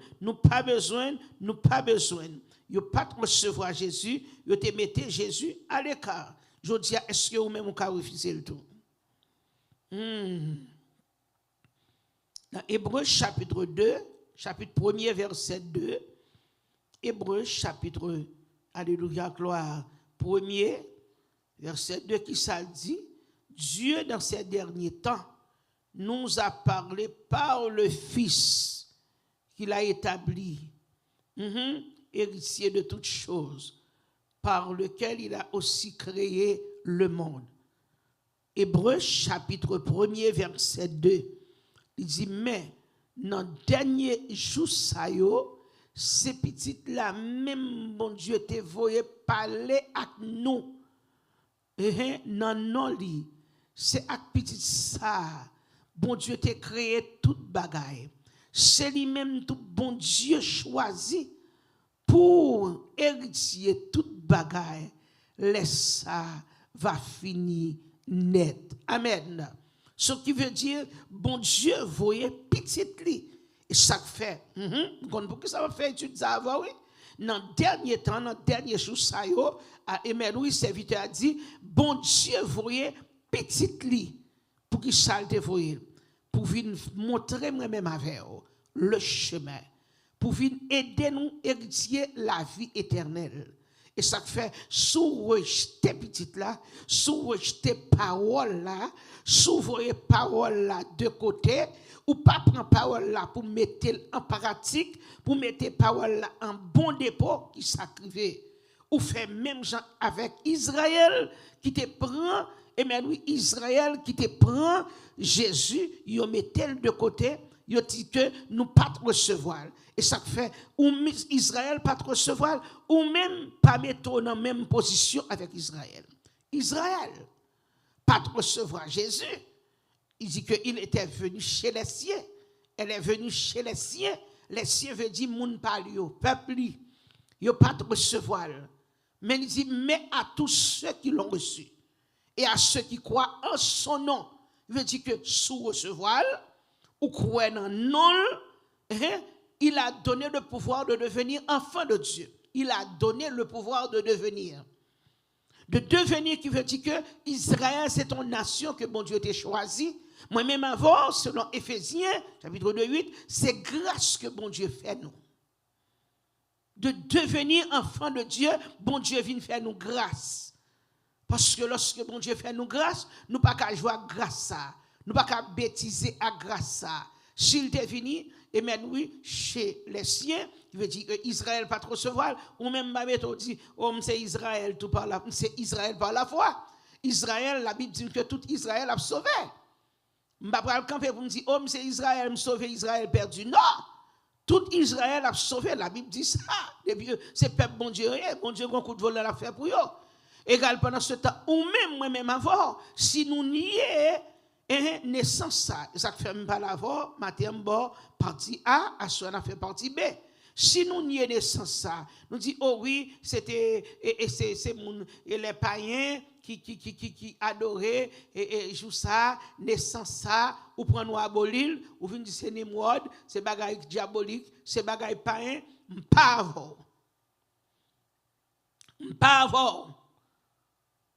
S2: Yo pas recevoir Jésus, yo te mettez Jésus à l'écart. Je dis, est-ce que vous même vous refusez le tout? Dans Hébreux chapitre 2, chapitre 1er, verset 2, Hébreux chapitre, alléluia, gloire, 1er, verset 2, qui ça dit? Dieu, dans ces derniers temps, nous a parlé par le Fils qu'il a établi, héritier de toutes choses, par lequel il a aussi créé le monde. Hébreux chapitre 1er, verset 2, il dit, mais dans le dernier jour, ça ces petites là, même bon Dieu te voyé parler avec nous. Non, c'est avec petit ça. Bon Dieu t'a créé toute bagaille. C'est lui-même tout bon Dieu choisi pour héritier toute bagaille. Laisse ça va finir net. Amen. Ce qui veut dire, bon Dieu, voyez petite li. Et ça fait, pour que ça va faire étude ça avant, oui. Dans le dernier temps, dans le dernier jour, ça y est, Emmanuel, serviteur, a dit, bon Dieu, voyez petite li. Pour qu'il salte voyez. Pour venir montrer moi-même avec vous le chemin. Pour venir aider nous à hériter la vie éternelle. Et ça fait, sous rejeter petite là, sous rejeter parole là, sous voyez parole là de côté, ou pas prendre parole là pour mettre en pratique, pour mettre parole là en bon dépôt qui s'acrive. Ou fait même gens avec Israël qui te prend, et même oui, Israël qui te prend Jésus, il mettait de côté, il dit que nous pas recevoir. Et ça fait, ou Israël pas recevoir, ou même pas mettre dans la même position avec Israël. Israël pas recevoir Jésus. Il dit qu'il était venu chez les siens. Elle est venue chez les siens. Les siens veut dire moun pas yo, peuple li. Yo pas recevoir. Mais il dit mais à tous ceux qui l'ont reçu et à ceux qui croient en son nom. Il veut dire que sous recevoir ou croire en non, il a donné le pouvoir de devenir enfant de Dieu. Il a donné le pouvoir de devenir. De devenir qui veut dire que Israël, c'est une nation que bon Dieu t'a choisi. Moi-même avant, selon Éphésiens, chapitre 2, 8, c'est grâce que bon Dieu fait nous. De devenir enfant de Dieu, bon Dieu vient faire nous grâce. Parce que lorsque bon Dieu fait nous grâce, nous ne pouvons pas jouer à grâce ça. Nous ne pouvons pas bêtiser à grâce ça. S'il est venu, et même oui, chez les siens, il veut dire que Israël pas trop recevoir, ou même Mameto dit, oh, c'est Israël tout par la, c'est Israël par la foi. Israël, la Bible dit que tout Israël a sauvé. Je ne vais pas camper pour me dire, oh, c'est Israël, me sauver Israël perdu. Non! Tout Israël a sauvé, la Bible dit ça. C'est peuple bon Dieu, bon Dieu, un coup de vol à faire pour eux. Égal pendant ce temps, ou même moi-même avant, si nous nions naissance ça fait pas l'avant, matin partie A, à ce fait partie B. Si nous nions naissance ça, nous disons oh oui, c'était c'est les païens qui adoraient et jouent ça, naissance ça, ou prend nous abolir, ou vient dire c'est Nimrod, c'est bagaille diabolique, c'est bagaille païen, pas avant.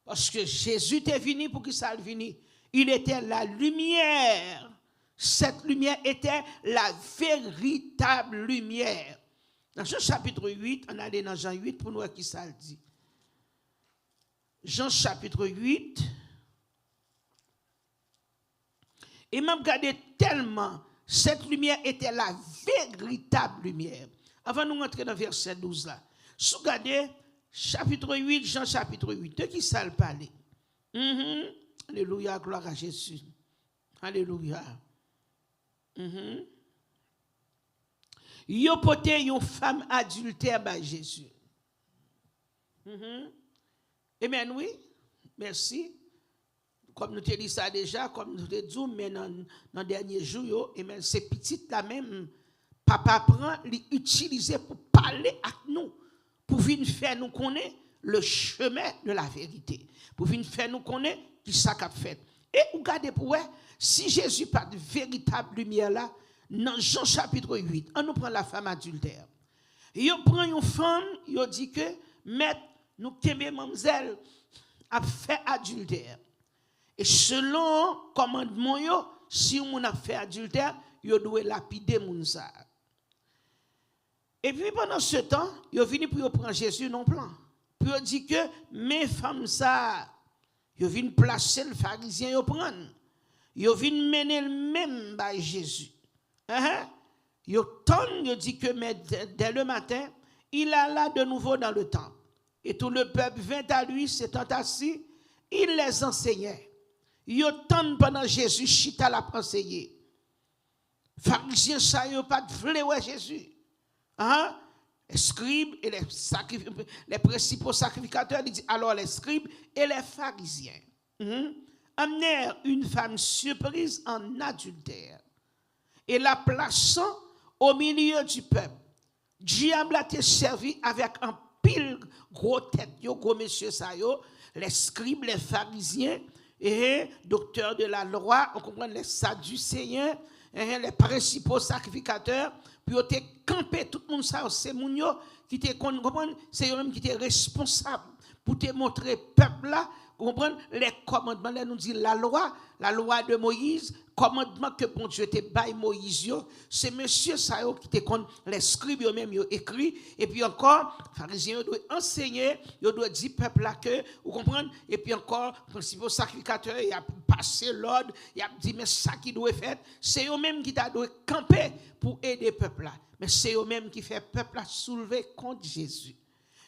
S2: Parce que Jésus est venu pour qu'il soit venu. Il était la lumière. Cette lumière était la véritable lumière. Dans Jean chapitre 8, on allait dans Jean 8 pour nous voir qui ça le dit. Jean chapitre 8. Et même regardez tellement, cette lumière était la véritable lumière. Avant de nous rentrer dans verset 12 là. Si vous regardez, chapitre 8, Jean chapitre 8, de qui ça le parle? Alléluia, gloire à Jésus. Alléluia. Yo pote une femme adultère par Jésus. Amen, oui. Merci. Comme nous te dit ça déjà, comme nous te dit, mais dans le dernier jour, c'est petite la même. Papa prend, l'utiliser pour parler avec nous. Pour venir faire nous connaître le chemin de la vérité. Pour venir faire nous connaître qui ça qu'a fait. Et regardez pour vous, si Jésus pas de véritable lumière là, dans Jean chapitre 8, on nous prend la femme adultère. Il prend une femme, il dit que, maître, nous t'aimons mademoiselle, a fait adultère. Et selon le commandement, si on a fait adultère, il doit lapider moun ça. Et puis pendant ce temps, il est venu pour prendre Jésus non plan. Puis il dit que mes femmes ça, il vient placer le pharisien il prendre. Il vient mener le même par Jésus. Il dit que dès le matin, il alla de nouveau dans le temple. Et tout le peuple vint à lui, s'étant assis, il les enseignait. Il attend pendant Jésus, chita l'a enseigné. Pharisiens ça yo pas de Jésus. Les scribes et les principaux sacrificateurs, ils disent alors les scribes et les pharisiens amenèrent une femme surprise en adultère et la plaçant au milieu du peuple. Diable a été servi avec un pile gros tête, gros monsieur ça les scribes, les pharisiens, et docteurs de la loi, on comprend les Sadducéens, les principaux sacrificateurs, puis ils ont campé tout le monde ça, c'est moun yo qui te comprendre, c'est eux même qui étaient responsables pour te montrer peuple là, comprendre les commandements là nous dit la loi de Moïse, commandement que bon Dieu te bail Moïse yo, c'est monsieur ça yo qui te connaît les scribes eux même yo écrit et puis encore pharisiens doivent enseigner, ils doivent dire peuple là que vous comprenez et puis encore principaux sacrificateurs il a passé l'ordre, il a dit mais ça qui doit faire, c'est eux même qui doivent camper pour aider peuple là, mais c'est eux même qui fait peuple là soulever contre Jésus.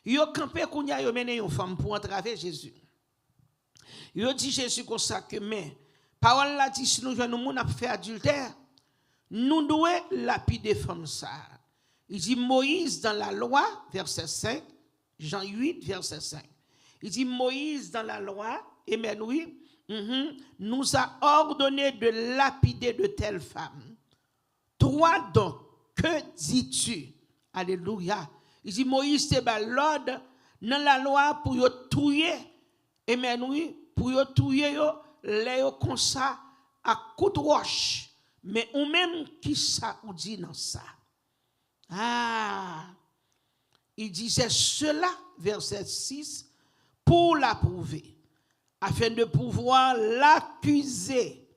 S2: Yo campé kounya yo mené une femme pour entraver Jésus. Yo dit Jésus comme ça que mais parole là dit si nous joignons moun a fait adultère, nous devons lapider femme ça. Il dit Moïse dans la loi verset 5, Jean 8 verset 5. Il dit Moïse dans la loi, amen oui, nous a ordonné de lapider de telles femmes. Toi donc, que dis-tu? Alléluia. Il dit Moïse te ba l'ordre dans la loi pour yo tuer. Amen oui, pour yo tuer yo, les yo comme ça à coup de roche. Mais ou même qui ça ou dit dans ça. Ah. Il disait cela verset 6 pour l'approuver afin de pouvoir l'accuser.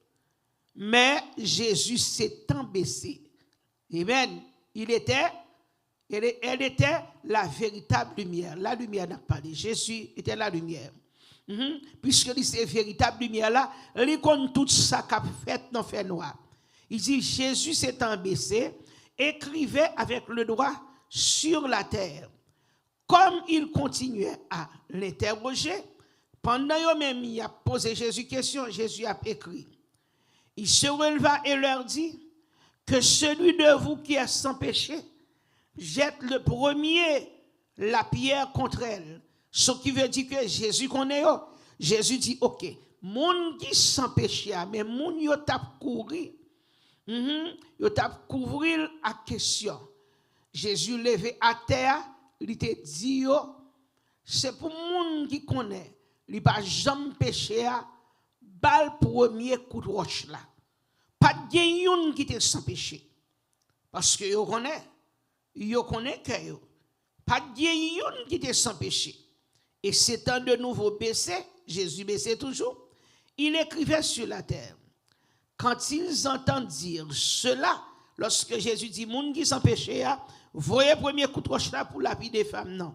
S2: Mais Jésus s'étant baissé. Amen. Elle était la véritable lumière. La lumière n'a pas parlé. Jésus était la lumière. Puisque c'est véritable lumière là, il compte tout ça qu'a fait dans fait noir. Il dit Jésus s'étant baissé, écrivait avec le doigt sur la terre. Comme il continuait à l'interroger, pendant que même il a posé Jésus question, Jésus a écrit. Il se releva et leur dit que celui de vous qui est sans péché jette le premier la pierre contre elle. Ce qui veut dire que Jésus connaît. Jésus dit, ok, moun qui sans péché, mais moun yo tap courir, yo tap couvrir à question. Jésus levé à terre, il te dit, c'est pour moun qui connaît, il pas jamais péché, bal premier coup de roche là. Pas de yon qui te sans péché. Parce que yo connaît que yo. Pas de yon qui te sans péché. Et s'étant de nouveau baissé, Jésus baissait toujours, il écrivait sur la terre. Quand ils entendent dire cela, lorsque Jésus dit, moun qui sans péché, voyez premier coup de roche là pour la vie des femmes, non.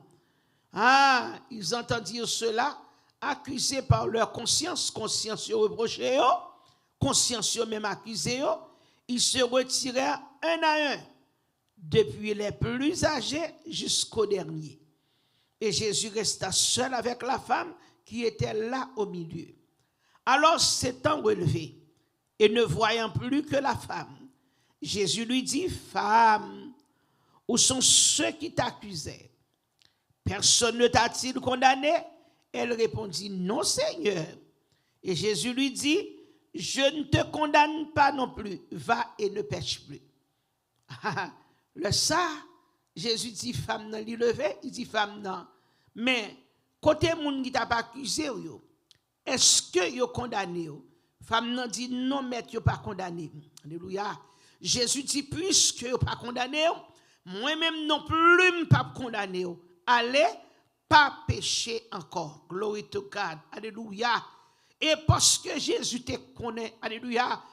S2: Ah, ils entendent dire cela, accusés par leur conscience reprochée, conscience même accusée, ils se retirèrent un à un, depuis les plus âgés jusqu'au dernier. Et Jésus resta seul avec la femme qui était là au milieu. Alors s'étant relevé et ne voyant plus que la femme, Jésus lui dit, femme, où sont ceux qui t'accusaient? Personne ne t'a-t-il condamné? Elle répondit, non Seigneur. Et Jésus lui dit, je ne te condamne pas non plus, va et ne pêche plus. Le ça, Jésus dit, femme, non, il levé, il dit, femme, non. Mais, côté moun qui t'a pas accusé, est-ce que yo condamné? Femme, non, dit, non, maître, yo pas condamné. Alléluia. Jésus dit, puisque yo pas condamné, moi-même non plus, pas condamné. Allez, pas pécher encore. Glory to God. Alléluia. Et parce que Jésus te connaît, alléluia,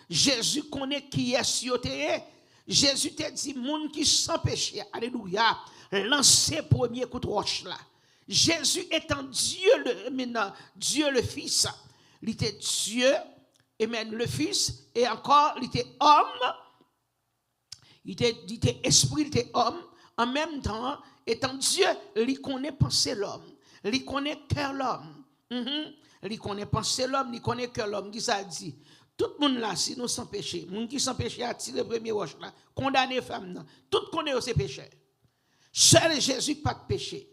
S2: Jésus connaît qui est. Jésus te dit, moun qui sans péché, alléluia, lancez premier coup de roche là. Jésus étant Dieu le Fils, il était Dieu, amen, le Fils, et encore, il était homme, il était esprit, il était homme, en même temps, étant Dieu, il connaît penser l'homme, il connaît cœur l'homme, il connaît penser l'homme, il connaît cœur l'homme, qui ça dit? Tout le monde là, si nous sans péché, les gens qui sans péché a tiré le premier roche là, condamné femme là, tout connaît ses péchés. Seul Jésus pas de péché.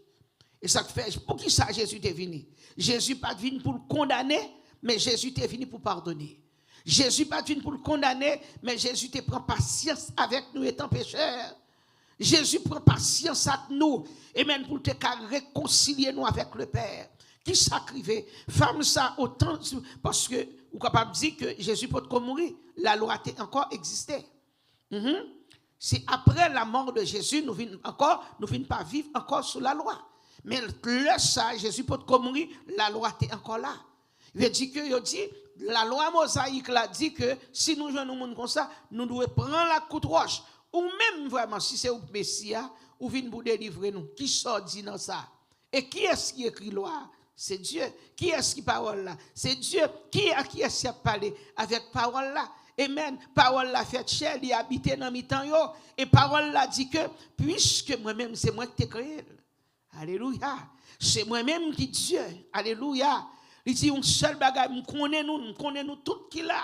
S2: Et ça fait, pour qui ça Jésus est venu? Jésus pas venu pour le condamner, mais Jésus est venu pour pardonner. Jésus pas venu pour le condamner, mais Jésus te prend patience avec nous étant pécheurs. Jésus prend patience avec nous, et même pour te réconcilier nous avec le Père. Qui sacrifiait? Femme ça autant, parce que, vous capable de dire que Jésus peut mourir, la loi a encore existé. C'est après la mort de Jésus, nous ne venons pas vivre encore sous la loi. Mais le ça, Jésus peut mourir, la loi est encore là. Il veut dire que la loi mosaïque l'a dit que si nous jouons monde comme ça, nous devons prendre la coupe roche. Ou même vraiment, si c'est le Messia, ou vient pour délivrer nous. Qui sort dit dans ça? Et qui est-ce qui écrit loi? C'est Dieu. Qui est-ce qui parole là? C'est Dieu. Qui est-ce qui a parlé avec parole là? Amen. Parole la fait chair, il habite dans mi-temps yo. Et parole la dit que, puisque moi-même, c'est moi qui t'ai créé. Alléluia. C'est moi-même qui Dieu. Alléluia. Il dit, un seul bagage, nous connaissons tout qui là.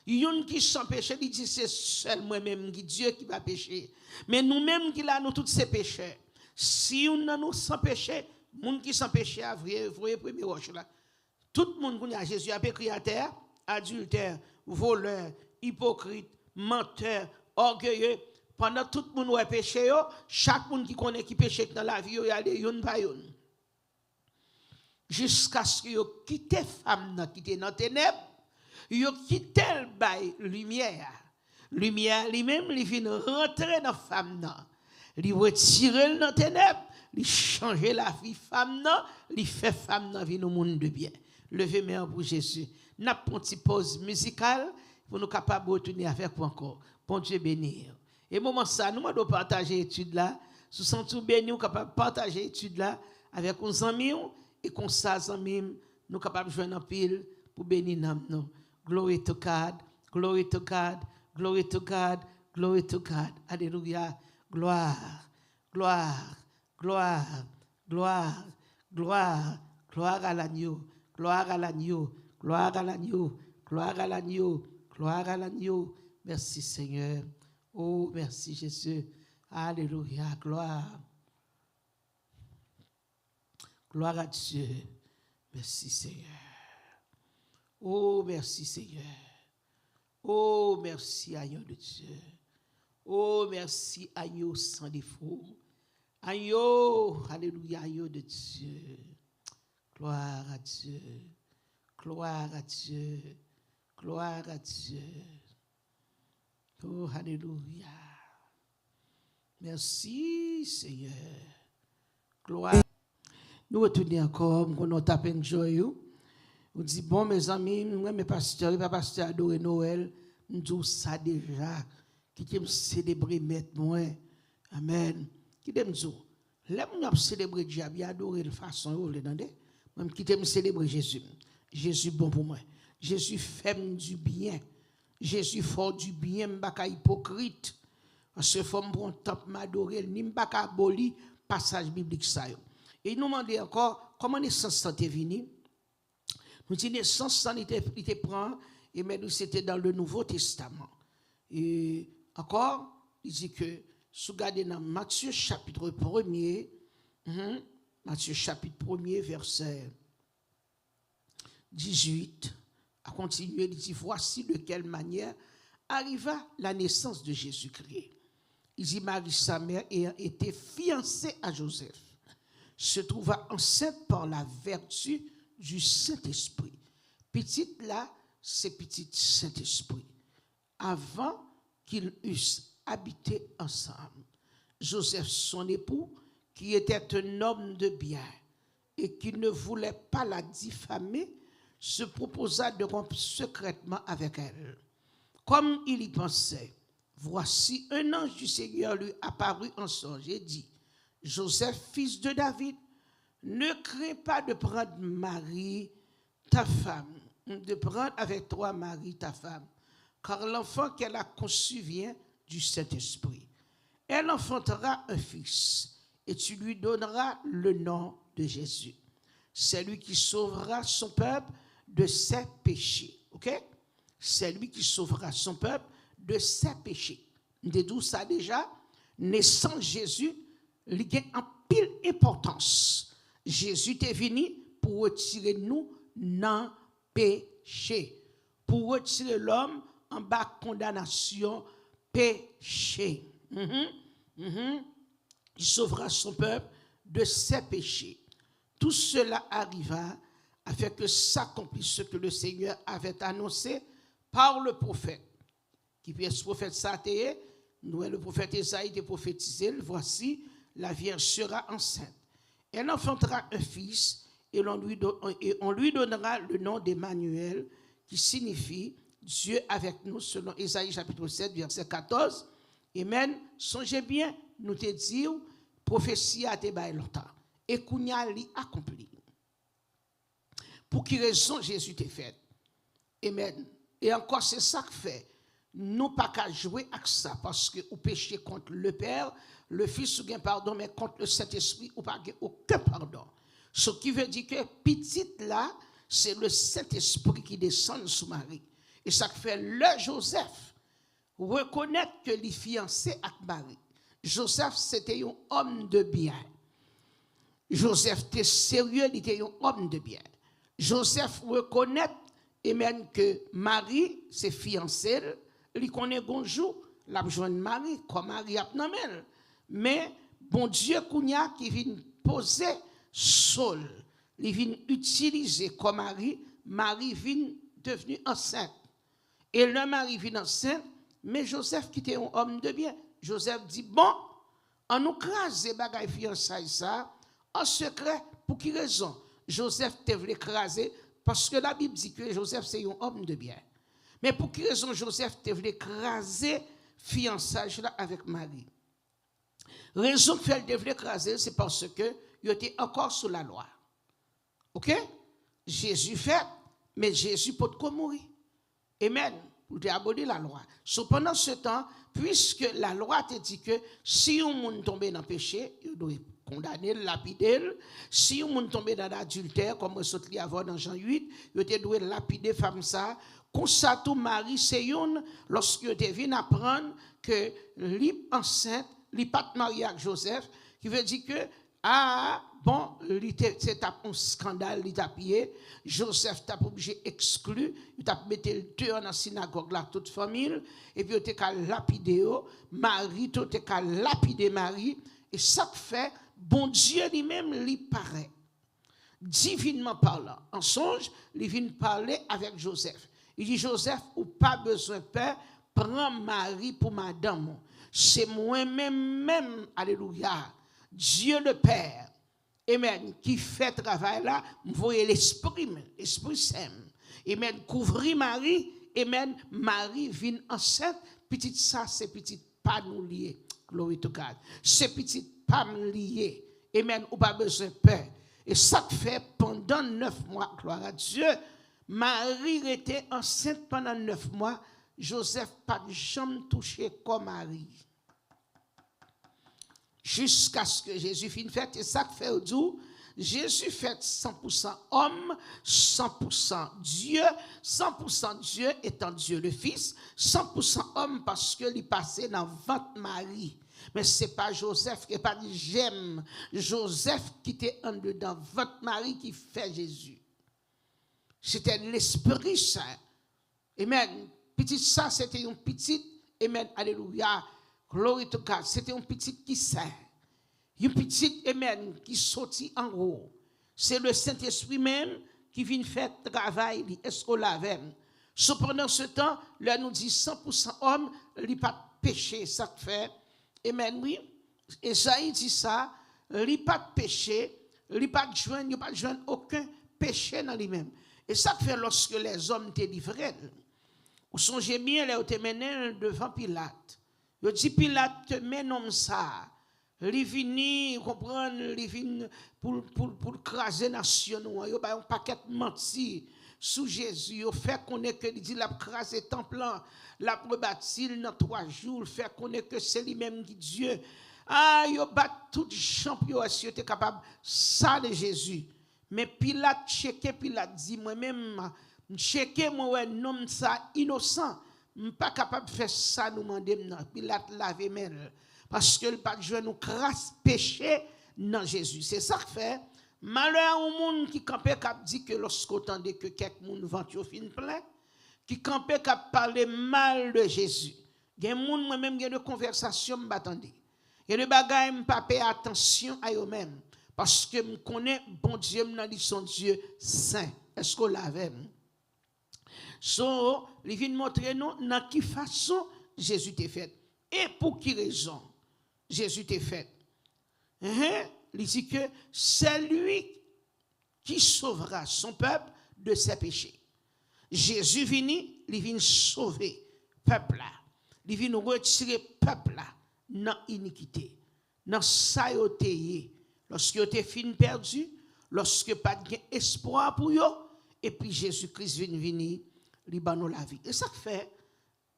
S2: Yon qui sans péché, il dit, c'est seul moi-même qui Dieu qui va pécher. Mais nous-mêmes qui là, nous tous ces pécheurs. Si nous sans péché, moun qui sans péché, voyez premier roche là. Tout le monde qui a Jésus a écrit à terre, adultère, voleur, hypocrite, menteur, orgueilleux. Pendant tout le monde a péché, chaque monde qui connaît qui péché dans la vie, il y a des yon par yon. Jusqu'à ce que vous quittez femme qui était dans les ténèbres, vous quittez le bail lumière. Lumière lui-même, il vient rentrer dans la femme. Il retire dans les ténèbres, il change la vie femme, il fait femme dans vie au monde de bien. Levez-moi pour Jésus. N'a pas une petite pause musicale pour nous capables de retourner avec vous encore. Bon Dieu bénir. Et moment ça, nous devons partager l'étude là. Sous son tout béni, nous capables de partager l'étude là avec nos amis. Et comme ça, amis, nous sommes capables de jouer en pile pour bénir nous. Glory to God, glory to God, glory to God, glory to God. Alléluia. Gloire, gloire, gloire, gloire, gloire, gloire à l'agneau, gloire à l'agneau, gloire à l'agneau, gloire à l'agneau, gloire à l'agneau. Merci Seigneur. Oh, merci Jésus. Alléluia, gloire. Gloire à Dieu. Merci Seigneur. Oh, merci Seigneur. Oh, merci agneau de Dieu. Oh, merci agneau sans défaut. Agneau, alléluia, agneau de Dieu. Gloire à Dieu. Gloire à Dieu. Gloire à Dieu. Oh, alléluia. Merci Seigneur. Gloire. Nous retournons encore, nous tapons joyeux. On dit, bon, mes amis, mes pasteurs, mes pasteurs adorent Noël. Nous disons ça déjà. Qui aime célébrer mettre moi. Amen. Qui aime dire, là, nous avons célébré Dieu, bien adoré de façon, vous l'entendez? Même qui aime célébrer Jésus. Jésus bon pour moi. Jésus fait du bien. Jésus fort du bien, je ne suis pas hypocrite. Parce que faut me temps m'adorer, ni me pas aboli passage biblique ça. Et nous demandons encore comment naissance est venue. Nous disons naissance était prend et mais nous c'était dans le Nouveau Testament. Et encore, il dit que si vous regardez dans Matthieu chapitre 1er, Matthieu chapitre 1er verset 18, à continuer, il dit voici de quelle manière arriva la naissance de Jésus-Christ. Il dit Marie sa mère ayant été fiancée à Joseph se trouva enceinte par la vertu du Saint-Esprit. Petite là, c'est petit Saint-Esprit. Avant qu'ils eussent habité ensemble, Joseph, son époux, qui était un homme de bien et qui ne voulait pas la diffamer, se proposa de rompre secrètement avec elle. Comme il y pensait, voici un ange du Seigneur lui apparut en songe et dit, Joseph, fils de David, ne crains pas de prendre Marie, ta femme, de prendre avec toi Marie, ta femme, car l'enfant qu'elle a conçu vient du Saint-Esprit. Elle enfantera un fils, et tu lui donneras le nom de Jésus. C'est lui qui sauvera son peuple de ses péchés. Ok? C'est lui qui sauvera son peuple de ses péchés. D'où ça déjà? Naissant Jésus, il y a en pile importance. Jésus est venu pour retirer nous dans le péché. Pour retirer l'homme en bas de condamnation, péché. Il sauvera son peuple de ses péchés. Tout cela arriva afin que s'accomplisse ce que le Seigneur avait annoncé par le prophète. Qui est ce prophète Satéé, nous le prophète Ésaïe a prophétisé, voici, la Vierge sera enceinte. Elle enfantera un fils et on lui donnera le nom d'Emmanuel, qui signifie Dieu avec nous, selon Ésaïe chapitre 7, verset 14. Amen. Songez bien, nous te disons, prophétie a été bail longtemps. Et qu'on y a accompli. Pour qui raison Jésus t'est fait? Amen. Et encore, c'est ça que fait. Nous pas qu'à jouer avec ça, parce que vous péchez contre le Père, le Fils ou bien pardon, mais contre le Saint-Esprit, ou pas aucun pardon. Ce qui veut dire que petite là, c'est le Saint-Esprit qui descend sous Marie. Et ça fait le Joseph reconnaître que les fiancé avec Marie. Joseph, c'était un homme de bien. Joseph était sérieux, il était un homme de bien. Joseph reconnaît et même que Marie, ses fiancées, il connaît bonjour, la joindre Marie, comme Marie a nommé. Mais bon Dieu qui vient poser Saul, il vient utiliser comme Marie, Marie vient devenue enceinte. Et le mari vient enceinte, mais Joseph qui était un homme de bien. Joseph dit, bon, on nous crase bagay fiançailles ça, en secret, pour qui raison? Joseph te voulait écraser, parce que la Bible dit que Joseph c'est un homme de bien. Mais pour qui raison Joseph te voulait écraser fiançailles là avec Marie? Raison qu'elle devait écraser, c'est parce que il était encore sous la loi. OK? Jésus fait, mais Jésus peut mourir. Amen. Pour abolir la loi. Cependant, ce temps, puisque la loi te dit que si un monde tombe dans le péché, il doit condamner, lapider. Si un monde tombe dans l'adultère, comme on saute avant dans Jean 8, il doit lapider femme ça. Comme ça, tout mari, c'est une, lorsque tu viens apprendre que l'île enceinte, l'île pas mariée avec Joseph, qui veut dire que, bon, c'est un scandale, il t'a pillé. Joseph t'a obligé exclu, il t'a mis dehors dans la synagogue là, toute famille, et puis il t'a lapidé, Marie, tu t'es lapidé Marie, et ça fait, bon Dieu lui-même, lui paraît, divinement parlant. En songe, il vient parler avec Joseph. Il dit, Joseph, ou pas besoin de peur, prends Marie pour madame. C'est moi-même, alléluia, Dieu le Père. Amen. Qui fait travail là, vous voyez l'Esprit Saint. Amen. Couvrir Marie. Amen. Marie vient enceinte. Petite ça, c'est petite pas nous lier. Glory to God. C'est petite pas nous lier. Amen. Ou pas besoin de peur. Et ça fait pendant 9 mois, gloire à Dieu. Marie était enceinte pendant 9 mois. Joseph pas jamais touché comme Marie. Jusqu'à ce que Jésus finisse fait, et ça fait au doux, Jésus fait 100% homme, 100% Dieu, 100% Dieu étant Dieu le Fils, 100% homme parce que il passait dans ventre Marie. Mais ce n'est pas Joseph qui n'est pas dit j'aime. Joseph qui était en dedans ventre Marie qui fait Jésus. C'était l'Esprit Saint. Amen. Petite ça, c'était une petite, amen, alléluia. Glory to God. C'était un petit qui sert. Une petite, amen, qui sortit en haut. C'est le Saint-Esprit même qui vient faire travail, est-ce qu'on l'avait. Cependant, ce temps, là, nous dit 100% homme, il n'y a pas de péché, ça fait. Amen, oui. Esaïe dit ça, il n'y a pas de péché, il n'y a pas de joindre aucun péché dans lui-même. Et ça fait lorsque les hommes étaient livrés. Vous songez bien, là, vous mené devant Pilate. Je dis Pilate, mais non ça. Il vient, comprendre, il vient pour craser la nation. Il y a un paquet de menti sous Jésus. Il fait connaître que il dit la craser temple, la rebâtir dans 3 jours, il fait connaître que c'est lui-même qui Dieu. Il bat tout champion si il était capable ça de Jésus. Mais Pilate checké, Pilate dit moi-même, checké moi non ça innocent. Je ne suis pas capable de faire ça, nous demander, Pilate lave main. Parce que le pas de nous crasse péché dans Jésus. C'est ça que fait. Malheur au monde qui campait cap dit que lorsqu'on entendait que quelques monde venture fin plein, qui campait cap parler mal de Jésus. Il y a des gens moi-même qui ont des conversations m'attendez. Il y a des bagages pas payer attention à eux-mêmes Parce que je connais, bon Dieu, je son Dieu saint. Est-ce qu'on l'avait? So, il vient montrer nous dans quelle façon Jésus t'est fait. Et pour quelle raison Jésus t'est fait. Il dit que c'est lui qui sauvera son peuple de ses péchés. Jésus vient, il vient sauver le peuple là. Il vient retirer le peuple là dans l'iniquité, dans sa yoté. Lorsque vous êtes fin perdu, lorsque pas d'espoir pour vous, et puis Jésus-Christ vient venir, il nous la vie. Et ça fait,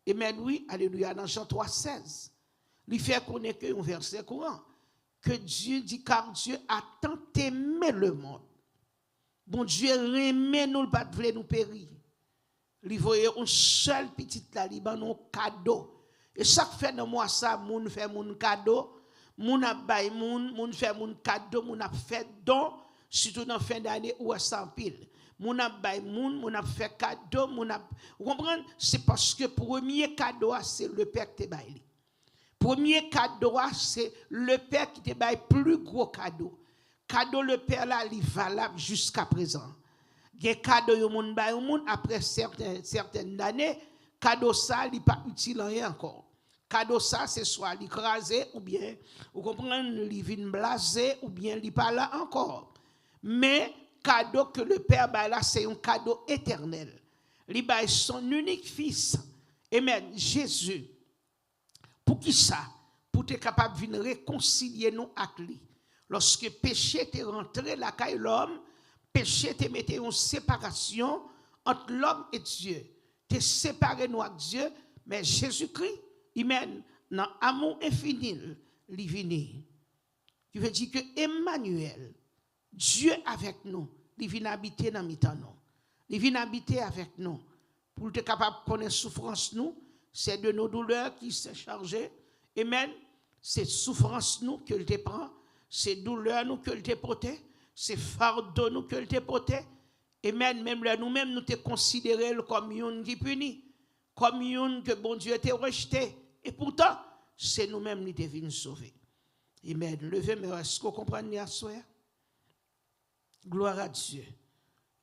S2: amen, oui, alléluia, dans Jean 3,16, il fait connaître un verset courant, que Dieu dit, car Dieu a tant aimé le monde. Bon Dieu remet nous, pas de nous périr. Il voyait un seul petit là, il a un cadeau. Et chaque fait dans moi ça, moun fait mon cadeau, moun a bay moun fait mon cadeau, moun a fait don, surtout dans fin d'année où sans pile. Moun a bay moun a fait cadeau, vous comprenez? C'est parce que premier cadeau c'est le Père qui te baille. Premier cadeau c'est le Père qui te baille plus gros cadeau. Cadeau le Père là, il est valable jusqu'à présent. Gen cadeau yo moun bay moun après certaines années, cadeau ça il pas utile rien encore. Cadeau ça c'est soit l'écrasé ou bien vous comprenez il vient blasé ou bien il pas là encore. Mais cadeau que le Père bay là c'est un cadeau éternel. Il bay son unique fils. Amen, Jésus. Pour qui ça? Pour être capable de venir réconcilier nous avec lui. Lorsque péché est rentré la caille l'homme, péché te mettait une séparation entre l'homme et Dieu. Te séparé nous avec Dieu, mais Jésus-Christ, il mène dans l'amour infini, il vient. Qui veut dire que Emmanuel, Dieu avec nous, il vient habiter dans mi-temps nous. Il vient habiter avec nous. Pour être capable de connaître souffrance nous, c'est de nos douleurs qui s'est chargé. Amen. C'est souffrance nous que te prend, c'est douleur nous que te porté. C'est fardeau nous que te porté. Et même nous-mêmes, nous te considérés comme une qui punit, comme une que bon Dieu t'a rejeté. Et pourtant, c'est nous-mêmes qui devons nous sauver. Amen. Levez-moi, est-ce que vous comprenez à soi? Gloire à Dieu.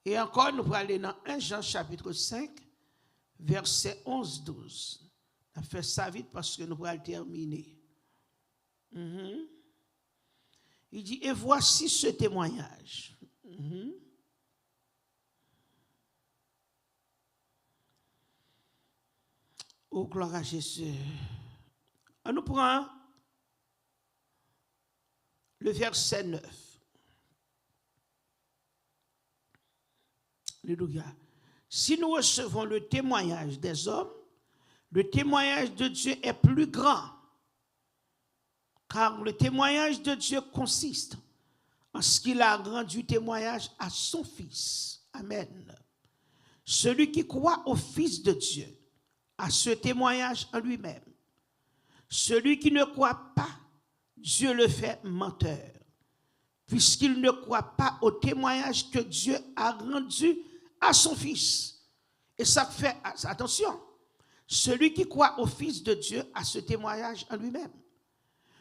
S2: Et encore, nous allons aller dans 1 Jean chapitre 5, verset 11-12. On fait ça vite parce que nous allons terminer. Il dit, et voici ce témoignage. Oh, gloire à Jésus. On nous prend le verset 9. Alléluia. Si nous recevons le témoignage des hommes, le témoignage de Dieu est plus grand. Car le témoignage de Dieu consiste en ce qu'il a rendu témoignage à son Fils. Amen. Celui qui croit au Fils de Dieu a ce témoignage en lui-même. Celui qui ne croit pas, Dieu le fait menteur, puisqu'il ne croit pas au témoignage que Dieu a rendu à son Fils. Et ça fait, attention, celui qui croit au Fils de Dieu a ce témoignage en lui-même.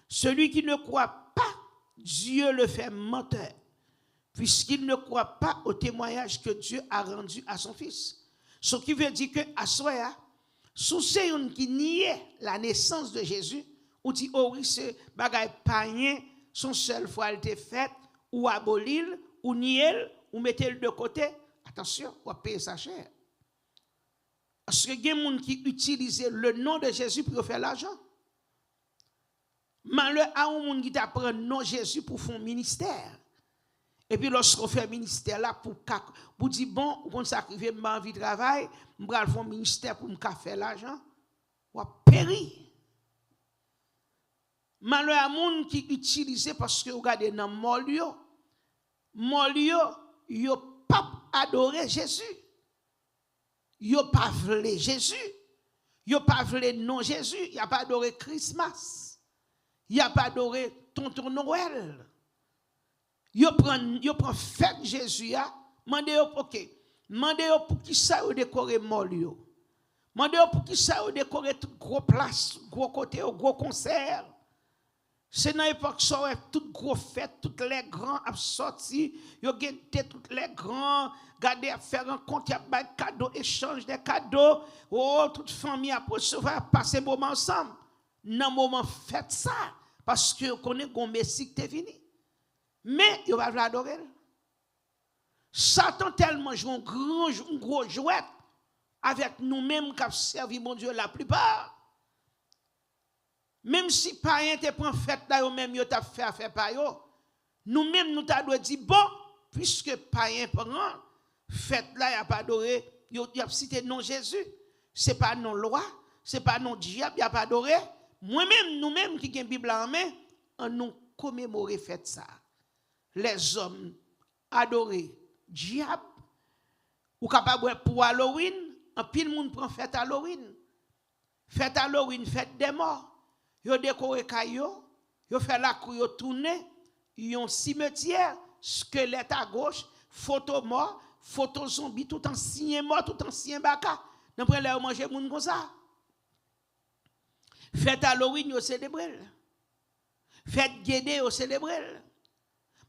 S2: Celui qui ne croit pas, Dieu le fait menteur, puisqu'il ne croit pas au témoignage que Dieu a rendu à son Fils. Ce qui veut dire que, à soi, sous c'est une qui niait la naissance de Jésus, ou dit, oh oui, c'est bagay païen, son seul fois elle était faite, ou abolir, ou nier, ou mettez-le de côté. Attention, on va payer sa chair. Parce que il y a des gens qui utilisent le nom de Jésus pour faire l'argent. Malheur à un monde qui t'apprend le nom de Jésus pour faire un ministère. Et puis lorsqu'on fait un ministère là, pour dire, bon, on sacrifie ma vie de travail, je vais faire un ministère pour me faire l'argent, on va périr. Malheur à un monde qui utilise parce que vous regardez dans Molio, il n'a pas adoré Jésus. Il n'a pas voulu Jésus. Il n'a pas voulu non Jésus. Il n'a pas adoré Christmas. Il n'a pas adoré tonton Noël. Il prend fête Jésus. Mandez pour qui ça vous décorer Molio. Mandez pour qui ça vous décorer gros place, gros côté, gros concert. C'est dans l'époque ça, toutes gros fêtes, toutes les grands ont sorti, ils ont gagné toutes les grands, garder à faire un compte, il y a des cadeaux, échange des cadeaux, oh, toute famille a recevoir, passer un moment ensemble. Dans le moment, faites ça, parce que vous connaissez que le Messie qui est venu. Mais, il va l'adorer. Satan tellement joue un gros jouet avec nous-mêmes qui avons servi mon Dieu la plupart. Même si païen te prend fête là, yo même yo t'a fait affaire par yo, nous-mêmes nous t'a dit bon, puisque païen prend fête là, y a pas adoré, y a cité non Jésus, c'est pas non loi, c'est pas non diable, y a pas adoré. Moi-même, nous-mêmes qui avons Bible en main, on nous commémorer fête ça. Les hommes adorés diable, ou capable pour Halloween, un pile monde prend fête Halloween. Fête Halloween, fête des morts. Yo décoré caillou, yo fait la cour, yo tourné, yon cimetière, squelette à gauche, photo mort, photo zombie, tout ancien mort, tout ancien baka. Nan prend là manger moun comme ça. Fête Halloween, yo célébrer. Fête Guédé, yo célébrer.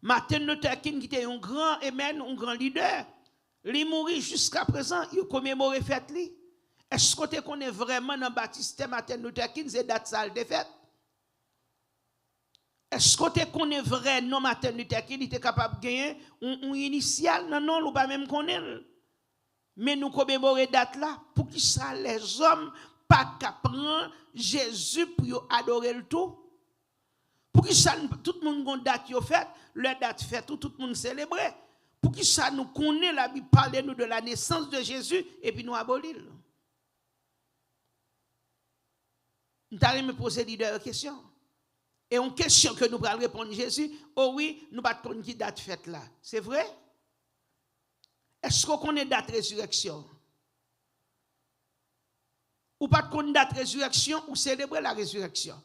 S2: Martin Luther King qui était un grand amen, un grand leader, li mourit jusqu'à présent, il commémore fête li. Est-ce que tu connais vraiment dans Baptiste Martin Luther King, c'est date ça de fête? Est-ce que tu connais vraiment Martin Luther King, il était capable de gagner un initial? Non, non, nous pas même connaître. Mais nous commémorer date là, pour que ça les hommes pas prendre Jésus pour adorer le tout. Pour que ça, tout le monde a une date fait, leur date fait, tout le monde célèbre. Pour que ça nous connaît, la Bible parle nous de la naissance de Jésus et puis nous abolir. Nous allons me poser des questions. Et une question que nous allons répondre Jésus, oh oui, nous ne pas connaître qui date fête là. C'est vrai? Est-ce qu'on connaît date résurrection? Ou pas connaître date résurrection ou célébrer la résurrection?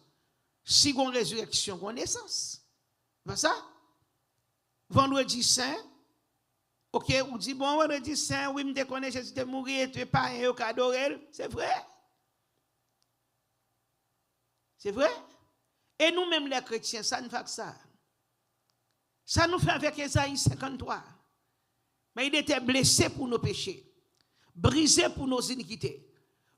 S2: Si on résurrection, on naissance. C'est ça? Vendredi saint, ok, ou dit bon, vendredi saint, oui, me connais Jésus est mort, tu es pas un adoré. C'est vrai? C'est vrai? Et nous-mêmes les chrétiens, ça ne fait que ça. Ça nous fait avec Ésaïe 53. Mais il était blessé pour nos péchés, brisé pour nos iniquités.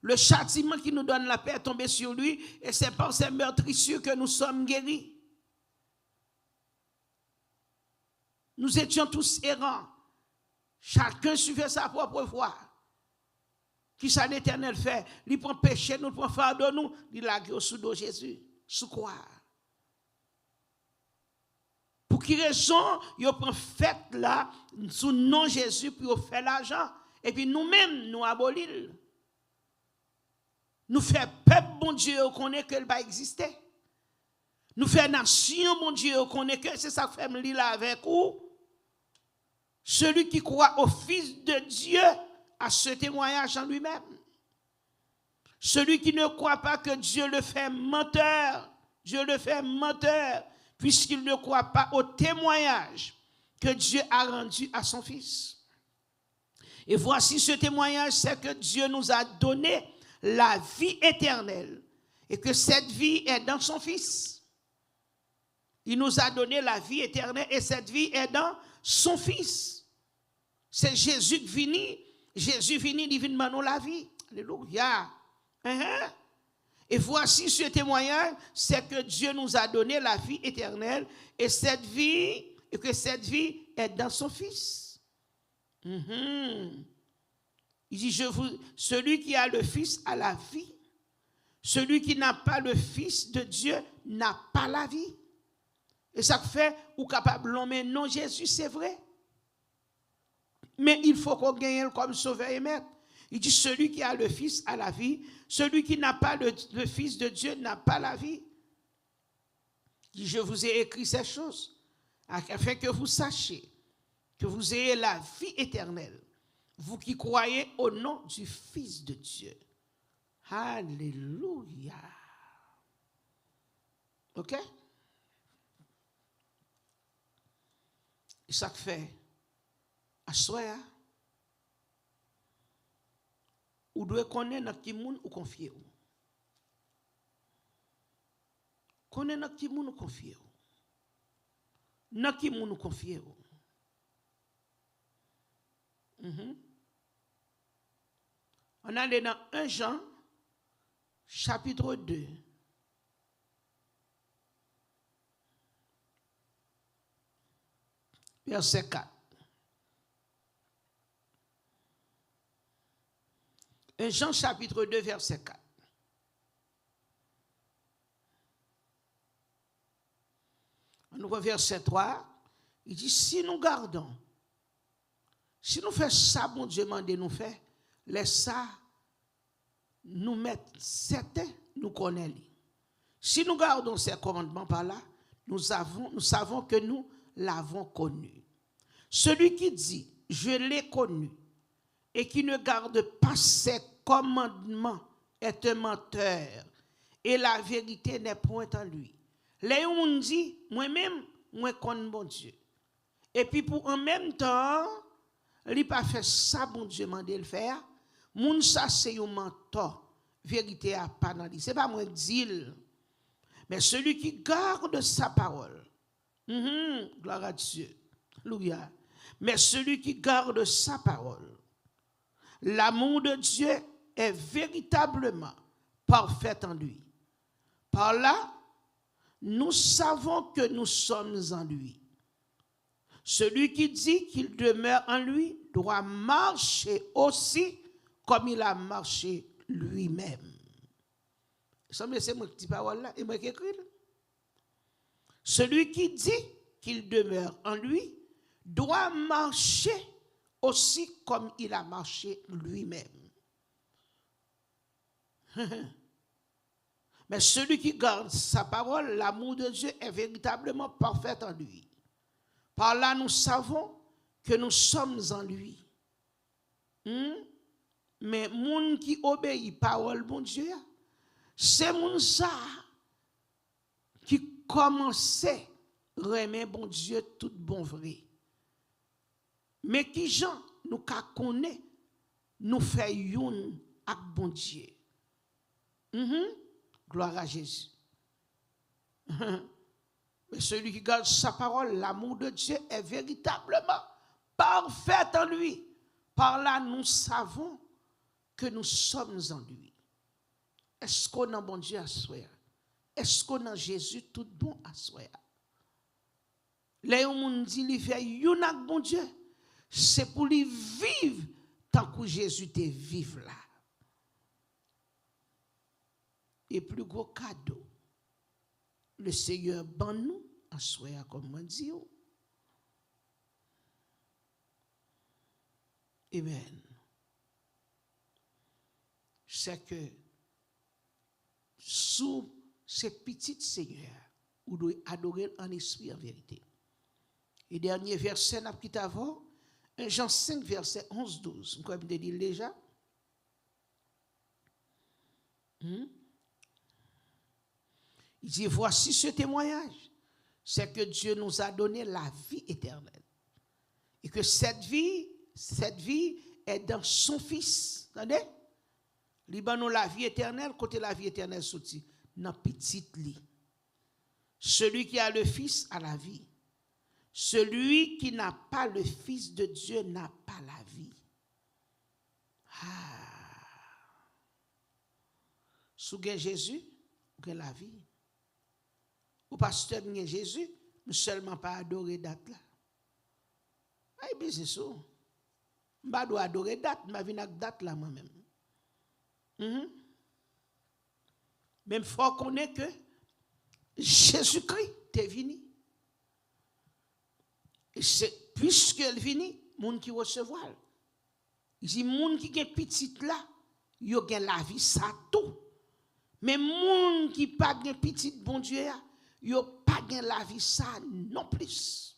S2: Le châtiment qui nous donne la paix est tombé sur lui et c'est par ses meurtrissures que nous sommes guéris. Nous étions tous errants. Chacun suivait sa propre voie. Qui ça l'Éternel fait? Il prend péché, nous prend fardeau, nous, il l'a sous dos Jésus. Sous quoi? Pour qui raison, il prend fête là, sous nom Jésus, pour faire l'argent. Et puis nous-mêmes, nous abolir. Nous fait peuple, bon Dieu, connaît que il va exister. Nous fait nation, bon Dieu, connaît que c'est ça que fait me là avec vous. Celui qui croit au Fils de Dieu a ce témoignage en lui-même. Celui qui ne croit pas que Dieu le fait menteur, Dieu le fait menteur, puisqu'il ne croit pas au témoignage que Dieu a rendu à son Fils. Et voici ce témoignage, c'est que Dieu nous a donné la vie éternelle et que cette vie est dans son Fils. Il nous a donné la vie éternelle et cette vie est dans son Fils. C'est Jésus qui vient, il vient nous la vie. Alléluia. Et voici ce témoignage, c'est que Dieu nous a donné la vie éternelle et que cette vie est dans son Fils. Il dit, celui qui a le Fils a la vie. Celui qui n'a pas le Fils de Dieu n'a pas la vie. Et ça fait, ou capable l'homme, non, Jésus, c'est vrai. Mais il faut qu'on gagne comme sauveur et maître. Il dit, celui qui a le Fils a la vie. Celui qui n'a pas le Fils de Dieu n'a pas la vie. Il dit, je vous ai écrit ces choses afin que vous sachiez que vous ayez la vie éternelle. Vous qui croyez au nom du Fils de Dieu. Alléluia. OK? Et ça fait, à soi, ou doit connaître notre qui monde ou confier. Connais dans qui nous confier. Dans qui nous confier. On allait dans 1 Jean, chapitre 2. Verset 4. 1 Jean, chapitre 2, verset 4. On ouvre verset 3. Il dit, si nous gardons, si nous faisons ça, bon Dieu m'a dit nous faire, laisse ça, nous mettre certains, nous connaissons. Si nous gardons ces commandements par là, nous savons que nous l'avons connu. Celui qui dit, je l'ai connu, et qui ne garde pas ses commandements est un menteur, et la vérité n'est point en lui. Les gens disent, moi-même, moi connais bon Dieu. Et puis pour en même temps, il n'a pas fait ça, bon Dieu m'a dit le faire. Moun ça c'est un menteur. Vérité a pas dans lui. Ce n'est pas moi dire. Mais celui qui garde sa parole. Gloire à Dieu. Alléluia. Mais celui qui garde sa parole. L'amour de Dieu est véritablement parfait en lui. Par là, nous savons que nous sommes en lui. Celui qui dit qu'il demeure en lui doit marcher aussi comme il a marché lui-même. C'est moi qui dis parole là, et moi qui écris. Celui qui dit qu'il demeure en lui doit marcher aussi comme il a marché lui-même. Mais celui qui garde sa parole, l'amour de Dieu est véritablement parfait en lui. Par là, nous savons que nous sommes en lui. Mais moun qui obéit parole bon Dieu, c'est moun ça qui commençait remet bon Dieu tout bon vrai. Mais qui gens nous connaît, nous fait youn avec bon Dieu. Gloire à Jésus. Mais celui qui garde sa parole, l'amour de Dieu est véritablement parfait en lui. Par là, nous savons que nous sommes en lui. Est-ce qu'on a bon Dieu à soi? Est-ce qu'on a Jésus tout bon à soi? Les gens disent qu'il fait yon bon Dieu, c'est pour lui vivre tant que Jésus te vive là. Et plus gros cadeau, le Seigneur ban nous à soi, comme on dit. Amen. C'est que sous ces petits seigneurs, vous devez adorer en esprit en vérité. Et dernier verset, nous avons avant, 1 Jean 5, verset 11-12. Vous pouvez dire déjà? Il dit, voici ce témoignage, c'est que Dieu nous a donné la vie éternelle. Et que cette vie est dans son Fils. Attendez? Liban la vie éternelle, côté la vie éternelle sorti dans petite lit. Celui qui a le Fils a la vie. Celui qui n'a pas le Fils de Dieu n'a pas la vie. Sous Jésus, vous avez la vie. Ou pasteur Jésus, nous seulement pas adorer date là. Et bien c'est ça. Je ne dois adorer date, je vais avec date là moi-même. Même il faut connaître que Jésus-Christ est venu. Et c'est puisqu'il est venu, moun qui recevoir. Il dit moun qui est petit là, yo gen la vie ça tout. Mais moun qui pas gen petit bon Dieu, yo pas gen la vie ça non plus.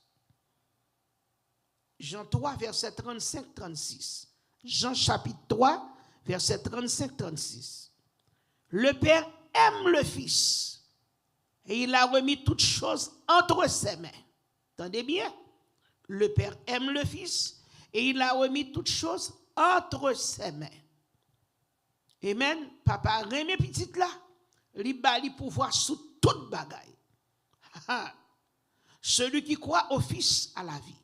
S2: Jean 3 verset 35-36. Jean chapitre 3 verset 35-36. Le Père aime le Fils et il a remis toutes choses entre ses mains. Entendez bien? Le Père aime le Fils et il a remis toutes choses entre ses mains. Amen. Papa remet petite là, il a le pouvoir sur toute bagaille. Celui qui croit au Fils a la vie.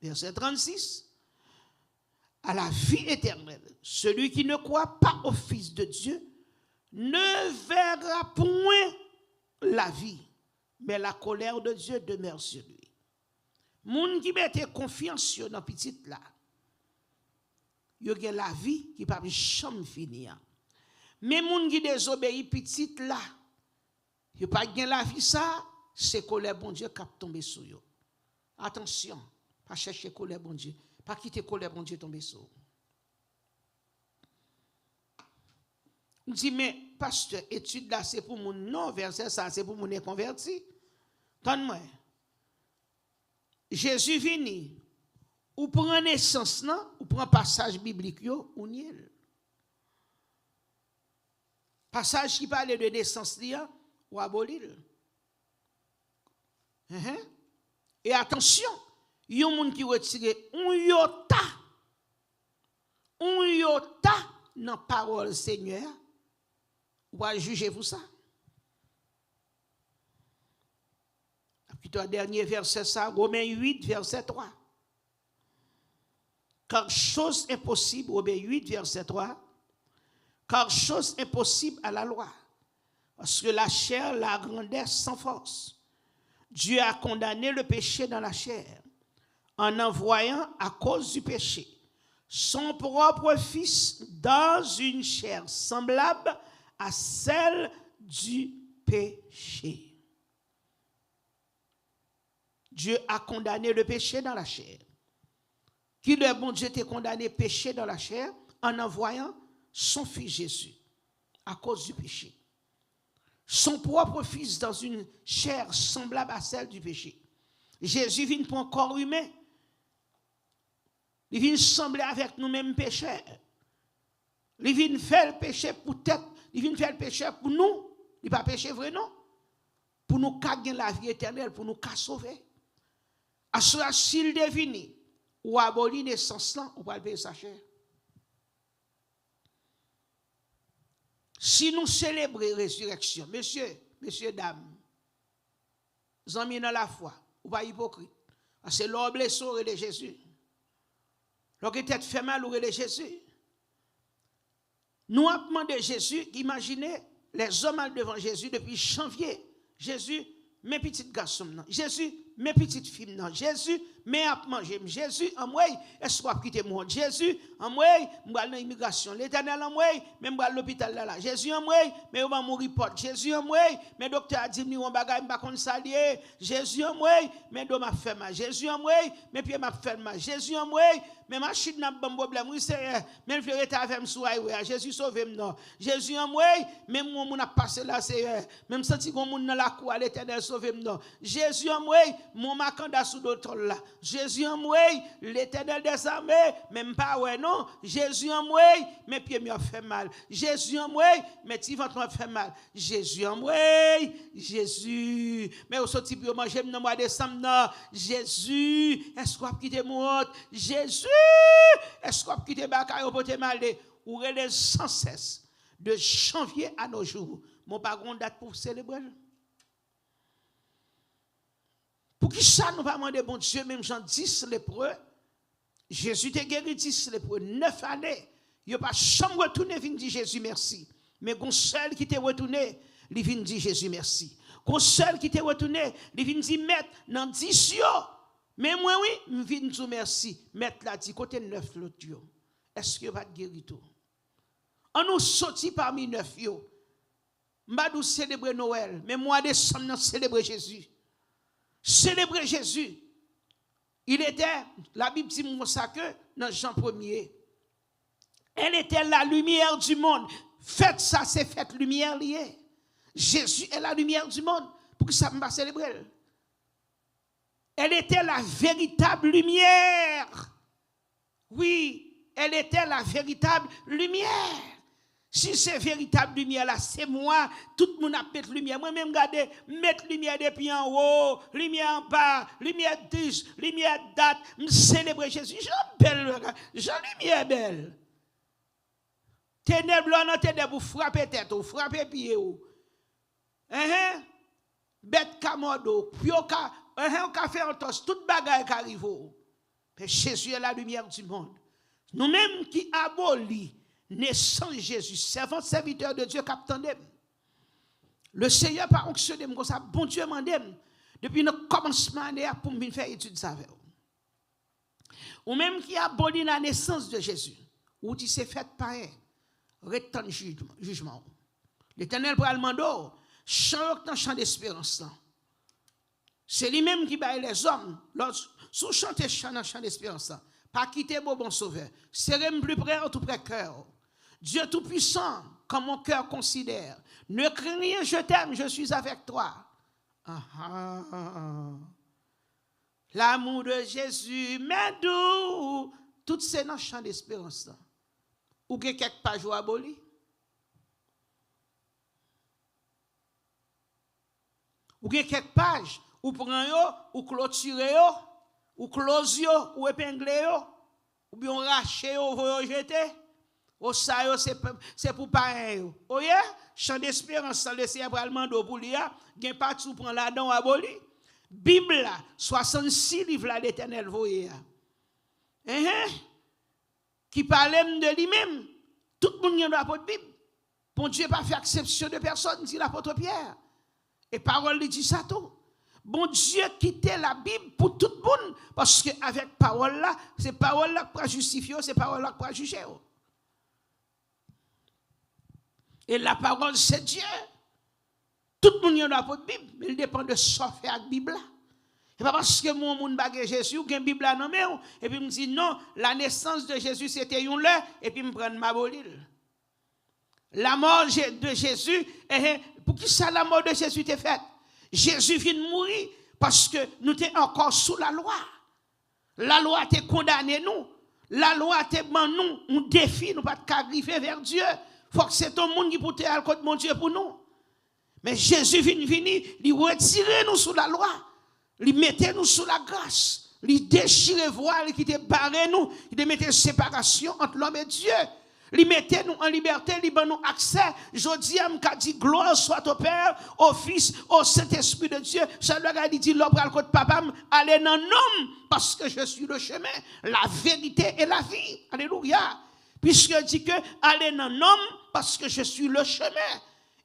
S2: Verset 36. À la vie éternelle. Celui qui ne croit pas au Fils de Dieu ne verra point la vie, mais la colère de Dieu demeure sur lui. Moun qui mette confiance sur nos petites là, yo gen la vie qui pas jamais finir. Mais moun qui désobéit petite là, yo pas gen la vie ça, c'est colère bon Dieu qui tomber sur yo. Attention, pas chercher colère bon Dieu, pas quitter colère bon Dieu tomber sur. On dit mais pasteur, étude là c'est pour moun non verset ça c'est pour moun converti. Tande-moi. Jésus vini ou prend naissance non ou prend passage biblique yo ou niel. Passage qui parle de naissance là ou abolir. Et attention, yon moun qui retire un yota dans parole Seigneur ou à juger vous ça. Puis le dernier verset ça, Romains 8 verset 3. Car chose impossible, Romains 8 verset 3. Car chose impossible à la loi, parce que la chair la rendait sans force. Dieu a condamné le péché dans la chair, en envoyant à cause du péché son propre Fils dans une chair semblable à celle du péché. Dieu a condamné le péché dans la chair. Qui le bon Dieu t'a condamné le péché dans la chair en envoyant son Fils Jésus à cause du péché. Son propre Fils dans une chair semblable à celle du péché. Jésus vient pour un corps humain. Il vient sembler avec nous-mêmes pécheurs. Il vient faire le péché pour tête. Il vient faire le péché pour nous. Il pas péché vrai non. Pour nous gagner la vie éternelle, pour nous sauver. À cela, s'il devine ou abolit naissance là, on va payer sa chair. Si nous célébrons la résurrection, messieurs, dames, amis dans la foi, ou pas hypocrite, c'est l'homme blessé de Jésus. L'homme tête fait mal ou de Jésus. Nous avons demandé Jésus, imaginez les hommes devant Jésus depuis janvier. Jésus, mes petits garçons, non. Jésus, mes petites filles, non. Jésus, mais à manger. Jésus, en moi, est-ce qu'on va quitter moi? Jésus, en moi, je vais dans l'immigration. L'Éternel, en moi, même à l'hôpital là. Jésus, en moi, mais on va mourir porte. Jésus, en moi, mes docteurs a dit, on va gagner, on va s'allier. Jésus, en moi, mes dos m'a fait mal. Jésus, en moi, mes pieds m'a fait mal. Jésus, en moi, mes machines n'a pas de problème. Oui, c'est, même le frère avec moi, Jésus, sauve-moi. Jésus, en moi, même moi, on a passé là, c'est, même senti qu'on moun dans la cour, l'Éternel, sauve-moi. Jésus, en moi, mon macanda sous d'autres là. Jésus en moi, l'Éternel des armées, même pas ouais non. Jésus en moi, mes pieds m'ont fait mal. Jésus en moi, mes petits ventres m'ont fait mal. Jésus en moi, Jésus. Mais au sorti pour manger dans mois de décembre, Jésus, est-ce qu'on va quitter mon autre? Jésus, est-ce qu'on va quitter Bakaï au poté mal? Ou relève sans cesse de janvier à nos jours. Mon pas grande date pour célébrer. Pour qui ça nous va demander bon Dieu, même Jean 10 lépreux, Jésus t'a guéri 10 lépreux, 9 années. Il n'a pas jamais retourné, il vient dire Jésus merci. Mais quand seul qui t'est retourné, il vient dire Jésus merci. Quand seul qui t'est retourné, il vient dire maître, dans 10 yo. Mais moi oui, je viens dire merci. Maître l'a dit, côté 9 l'autre yo. Est-ce que va te guérir tout? On nous sorti parmi 9 yo. M'badou célébrer Noël, mais moi décembre nous célébrer Jésus. Célébrer Jésus. Il était, la Bible dit ça que dans Jean 1er, elle était la lumière du monde. Faites ça, c'est faites lumière liée. Jésus est la lumière du monde. Pour que ça me va célébrer. Elle était la véritable lumière. Oui, elle était la véritable lumière. Si c'est véritable lumière là, c'est moi, tout le monde a mettre lumière. Moi-même, regardez, mettre lumière depuis en haut, lumière en bas, lumière 10, lumière date, célébrer Jésus. Jean lumière belle. Ténèbres là, ténèbres, vous frappez tête, vous frappez pied. bête kamodo, puis on ka fait entorse, toute bagaille qui arrive. Mais Jésus est la lumière du monde. Nous-mêmes qui abolit naissance Jésus, servant serviteur de Dieu, capitaine. Le Seigneur par onctionné comme ça, bon Dieu mandem depuis le commencement pour me faire étude ça. Ou même qui abolit la naissance de Jésus, ou dit c'est fait pareil, retend jugement. L'Éternel pour Almando, chante dans chant d'espérance. C'est lui-même qui baille les hommes, sous chanter chant dans chant d'espérance. Pas quitter bon sauveur. Serez plus près ou tout près cœur. Dieu tout-puissant, comme mon cœur considère. Ne crains rien, je t'aime, je suis avec toi. L'amour de Jésus m'est doux. Toutes ces dans chant d'espérance. Ou que quelque page ou aboli. Ou que quelque page ou prend yo, ou clôturer yo, ou close yo, ou épingler yo, ou bien racher yo, ou jeter. Au ça yo c'est pour pas yo. Oye, chant d'espérance le Seigneur Almando pourlia, gen pas tout prend là-dedans aboli. Bible là, 66 livres là l'Éternel voyé. Qui parle de lui-même. Tout le monde doit apôtre Bible. Bon Dieu pas fait exception de personne, dit l'apôtre Pierre. Et parole dit ça tout. Bon Dieu quittait la Bible pour tout le monde parce que avec parole là, c'est parole là pour justifier, c'est parole là pour juger. Et la parole c'est Dieu. Tout le monde doit apôtre Bible, mais il dépend de ce qu'on fait avec la Bible là. Et pas parce que mon monde bague Jésus ou qu'un Bible là non mais et puis me dit non, la naissance de Jésus c'était une là et puis me prendre ma bolile. La mort de Jésus, pour qui ça la mort de Jésus était faite? Jésus vient de mourir parce que nous étions encore sous la loi. La loi a condamné nous. La loi a nous un défi, nous ne pouvons pas arriver vers Dieu. Il faut que c'est ton monde qui peut te aller contre mon Dieu pour nous. Mais Jésus vient venir, il retire nous sous la loi. Il mettait nous sous la grâce. Il déchire voile qui te barré nous. Il mettait séparation entre l'homme et Dieu. Il mettait nous en liberté, il donne nous accès. Je dis à m'ka dit gloire soit au Père, au Fils, au Saint-Esprit de Dieu. Ça doit dire l'obra le côté papa, allez dans l'homme parce que je suis le chemin, la vérité et la vie. Alléluia. Puisque dit que allez dans l'homme parce que je suis le chemin.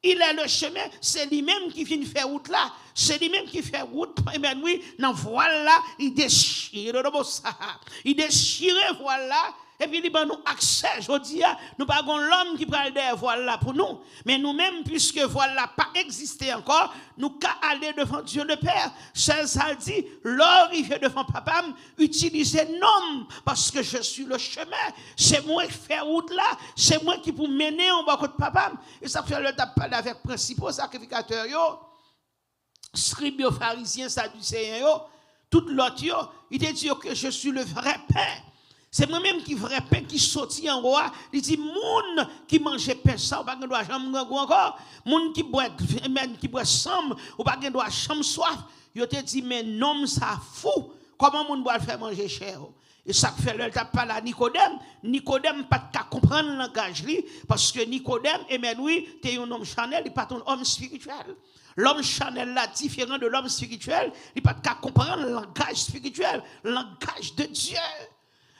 S2: Il est le chemin, c'est lui-même qui vient faire route là. C'est lui-même qui fait route. Et bien oui, dans voile là, il déchire le ça. Il déchire voile là. Et puis, il y a nous accès, je dis, nous pas l'homme qui prend des voiles là pour nous. Mais nous-mêmes, puisque voile là pas existé encore, nous qu'à aller devant Dieu le Père. Ça dit, l'or, il vient devant papa, utiliser nom, parce que je suis le chemin. C'est moi qui fais route là, c'est moi qui pour mener en bas de papa. Et ça fait le tape avec principaux sacrificateurs, scribes, pharisiens, sadducéens, tout l'autre, il te dit que je suis le vrai pain. C'est moi-même qui vrai pain qui sortit en roi. Il dit, moun qui mange pain ça, ou pas qu'on doit jamais encore. Moun qui boit sang, ou pas qu'on doit jamais soif. Il te dit, mais non, ça fou. Comment moun doit faire manger cher? Et ça fait le tape pas à Nicodème. Nicodème pas de comprendre le langage parce que Nicodème, et mais oui, tu es un homme charnel, il n'est pas un homme spirituel. L'homme charnel là, différent de l'homme spirituel, il n'est pas de comprendre le langage spirituel, le langage de Dieu.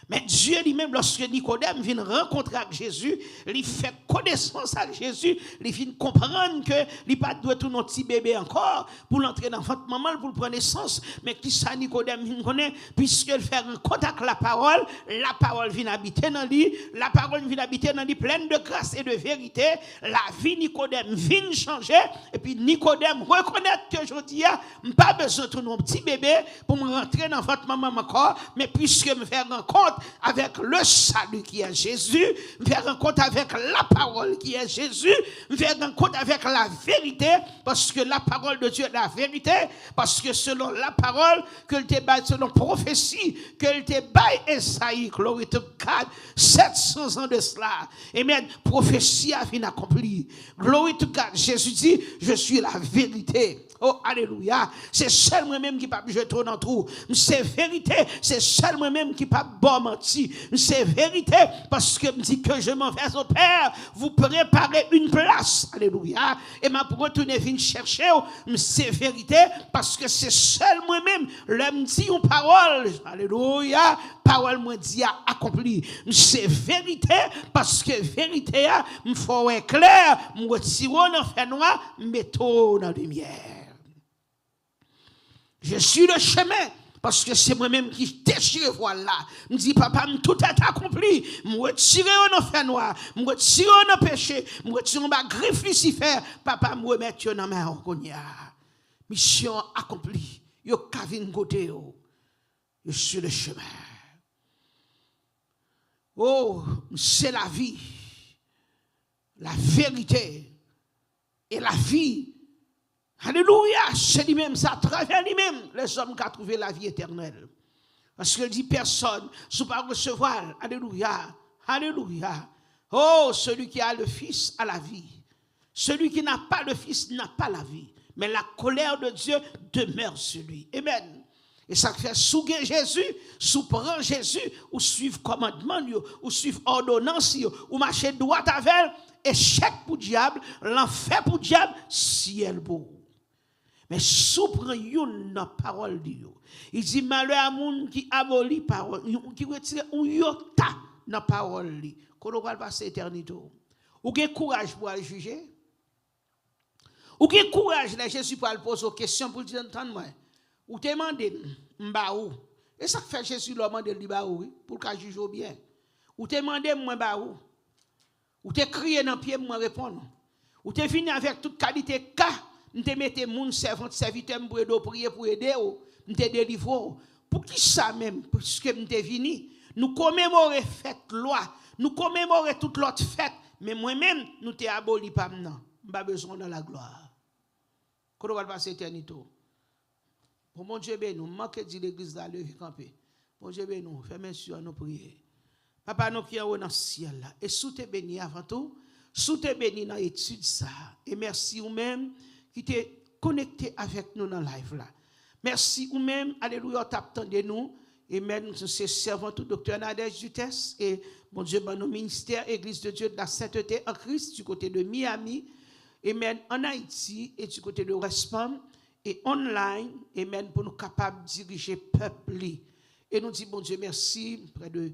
S2: Mais Dieu lui-même, lorsque Nicodème vient rencontrer avec Jésus, il fait connaissance avec Jésus, il vient comprendre que il pas doit tout notre petit bébé encore pour l'entrer dans votre maman pour le prendre naissance. Mais qui ça Nicodème vient connaître puisqu'il fait un contact avec la parole vient habiter dans lui, la parole vient habiter dans lui pleine de grâce et de vérité. La vie Nicodème vient changer et puis Nicodème reconnaître que je dis pas besoin de tout notre petit bébé pour me rentrer dans votre maman encore, mais puisque me faire rencontre avec le salut qui est Jésus, faire un compte avec la parole qui est Jésus, faire un compte avec la vérité, parce que la parole de Dieu est la vérité, parce que selon la parole, que le débat, selon prophétie, que le débat Esaïe, glory to God, 700 ans de cela, et bien, prophétie a fini accomplie. Glory to God, Jésus dit, je suis la vérité. Oh, alléluia. C'est seul moi-même qui pas je trop dans tout. C'est vérité. C'est seul moi-même qui pas bon menti. C'est vérité parce que me dit que je m'en vais au Père, vous préparez une place. Alléluia. Et m'a retourner venir chercher, c'est vérité parce que c'est seul moi-même, l'homme dit une parole. Alléluia. Parole moi dit accompli. C'est vérité parce que vérité me faut clair, me retire dans fait noir, mettons dans la lumière. Je suis le chemin. Parce que c'est moi-même qui déchire voilà. Me dit papa, tout est accompli. Me retire dans le fer noir, me retire dans le péché, me retire dans ma griffe Lucifer. Papa me remettre dans ma orgonia. Mission accomplie. Yo kavin côté yo. Je suis le chemin. Oh, c'est la vie, la vérité et la vie. Alléluia, c'est lui-même, ça travers lui-même, les hommes qui ont trouvé la vie éternelle. Parce qu'il dit personne, sous pas recevoir. Alléluia, alléluia. Oh, celui qui a le Fils a la vie. Celui qui n'a pas le Fils n'a pas la vie. Mais la colère de Dieu demeure sur lui. Amen. Et ça fait sous Jésus, sous prendre Jésus, ou suivre commandement, ou suivre ordonnance, ou marcher droit avec, échec pour diable, l'enfer pour diable, ciel beau. Mais sous prend une parole de Dieu. Il dit malheur à moun qui abolit parole, qui retire un yota dans parole li. Qu'on va passer éternité. Ou gen courage pour aller juger? Ou gen courage là Jésus pour aller poser une question pour dire entendre-moi. Ou te demandé m'baou. Et ça fait Jésus leur demander li baou pour qu'a juger bien. Ou te demandé moi baou. Ou te crié dans pied moi répondre. Ou te venu avec toute qualité ka. M'te mette moun servante serviteur m'pour prier pour aider ou m'te délivrer. Pour qui ça même puisque m'te venu nous commémorer fête loi, nous commémorer toute l'autre fête mais moi-même nous t'ai aboli pas maintenant. M'pas besoin dans la gloire. Quand on va passer éternité. Pour mon Dieu nous manque dit l'église là lever camper. Mon Dieu nous fermez sur nous prier. Papa nous qui est dans le ciel là et sous te béni avant tout, sous te béni dans l'étude ça et merci ou même qui t'est connecté avec nous dans le live là. Merci ou même, alléluia, t'attendez nous. Et même, c'est servant tout docteur Nadège Dutès et mon Dieu, dans nos ministères, Église de Dieu de la sainteté en Christ, du côté de Miami, et même en Haïti, et du côté de West Palm, et online, et même pour nous capables de diriger le peuple. Et nous disons, bon Dieu, merci, près de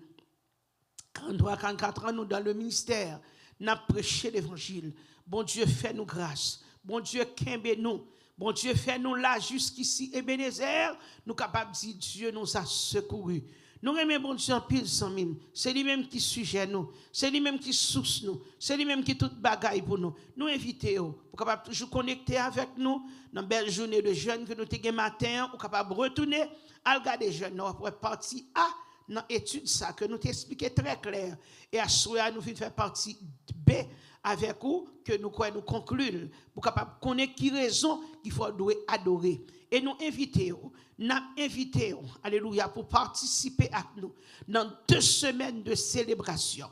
S2: 43-44 ans, nous dans le ministère, nous avons prêché l'évangile. Bon Dieu, fais-nous grâce. Bon Dieu, qu'aimez nous. Bon Dieu, fais-nous là jusqu'ici. Ebenezer, nous capables de dire Dieu nous a secourus. Nous aimons bon Dieu en pile sans mime. C'est lui-même qui sujet nous. C'est lui-même qui source nous. C'est lui-même qui tout bagaille pour nous. Nous invitons pour capable toujours connecter avec nous dans une belle journée de jeûne que nous avons matin, pour capable retourner à regarder jeûne pour partie A dans l'étude ça que nous t'expliquons très clair. Et à ce moment nous venons faire partie B avec vous que nous conclure pour capable connaître qui raison qu'il faut adorer et nous invitons alléluia pour participer à nous dans 2 semaines de célébration,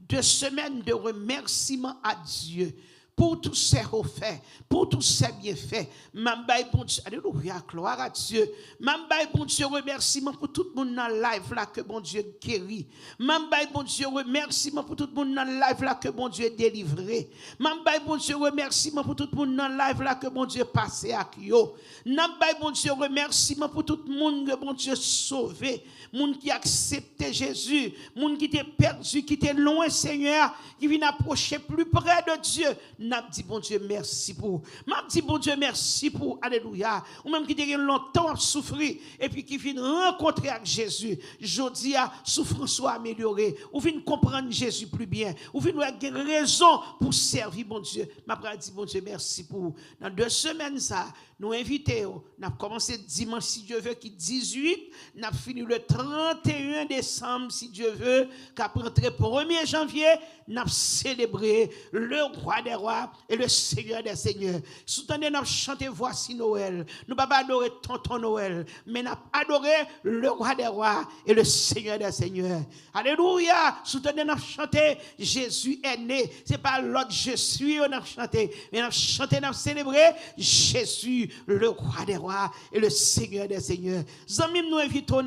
S2: 2 semaines de remerciement à Dieu pour tous ses refaits, pour tous ses bienfaits. M'ambaye bon Dieu, alléluia, gloire à Dieu. M'ambaye bon Dieu, remerciement pour tout le monde dans le live là que bon Dieu guérit. M'ambaye bon Dieu, remerciement pour tout le monde dans le live là que bon Dieu délivré. M'ambaye bon Dieu, remerciement pour tout le monde dans le live là que bon Dieu passé à yo. M'ambaye bon Dieu, remerciement pour tout le monde que bon Dieu sauvé. Monde qui accepté Jésus, monde qui était perdu, qui était loin Seigneur, qui vient approcher plus près de Dieu. N'a dit bon Dieu merci pour. M'a dit bon Dieu merci pour. Alléluia. Ou même qui était longtemps à souffrir et puis qui vient rencontrer avec Jésus. Jodi a souffrance soit améliorée. Ou vient comprendre Jésus plus bien. Ou vient avoir raison pour servir bon Dieu. M'a dit bon Dieu merci pour. Dans 2 semaines ça, nous invitons. N'a commencé dimanche si Dieu veut qui 18, n'a fini le 31 décembre si Dieu veut, qu'après le 1er janvier, n'a célébré le roi des rois rois et le Seigneur des seigneurs. Soutenez nous chanter voici Noël. Nous ne pouvons pas adorer tonton Noël, mais nous adorer le roi des rois et le Seigneur des seigneurs. Alléluia. Soutenez nous chanter Jésus est né. Ce n'est pas l'autre Jésus on a chanté, mais nous chanter, nous célébrer Jésus, le roi des rois et le Seigneur des seigneurs. Zami nous invitons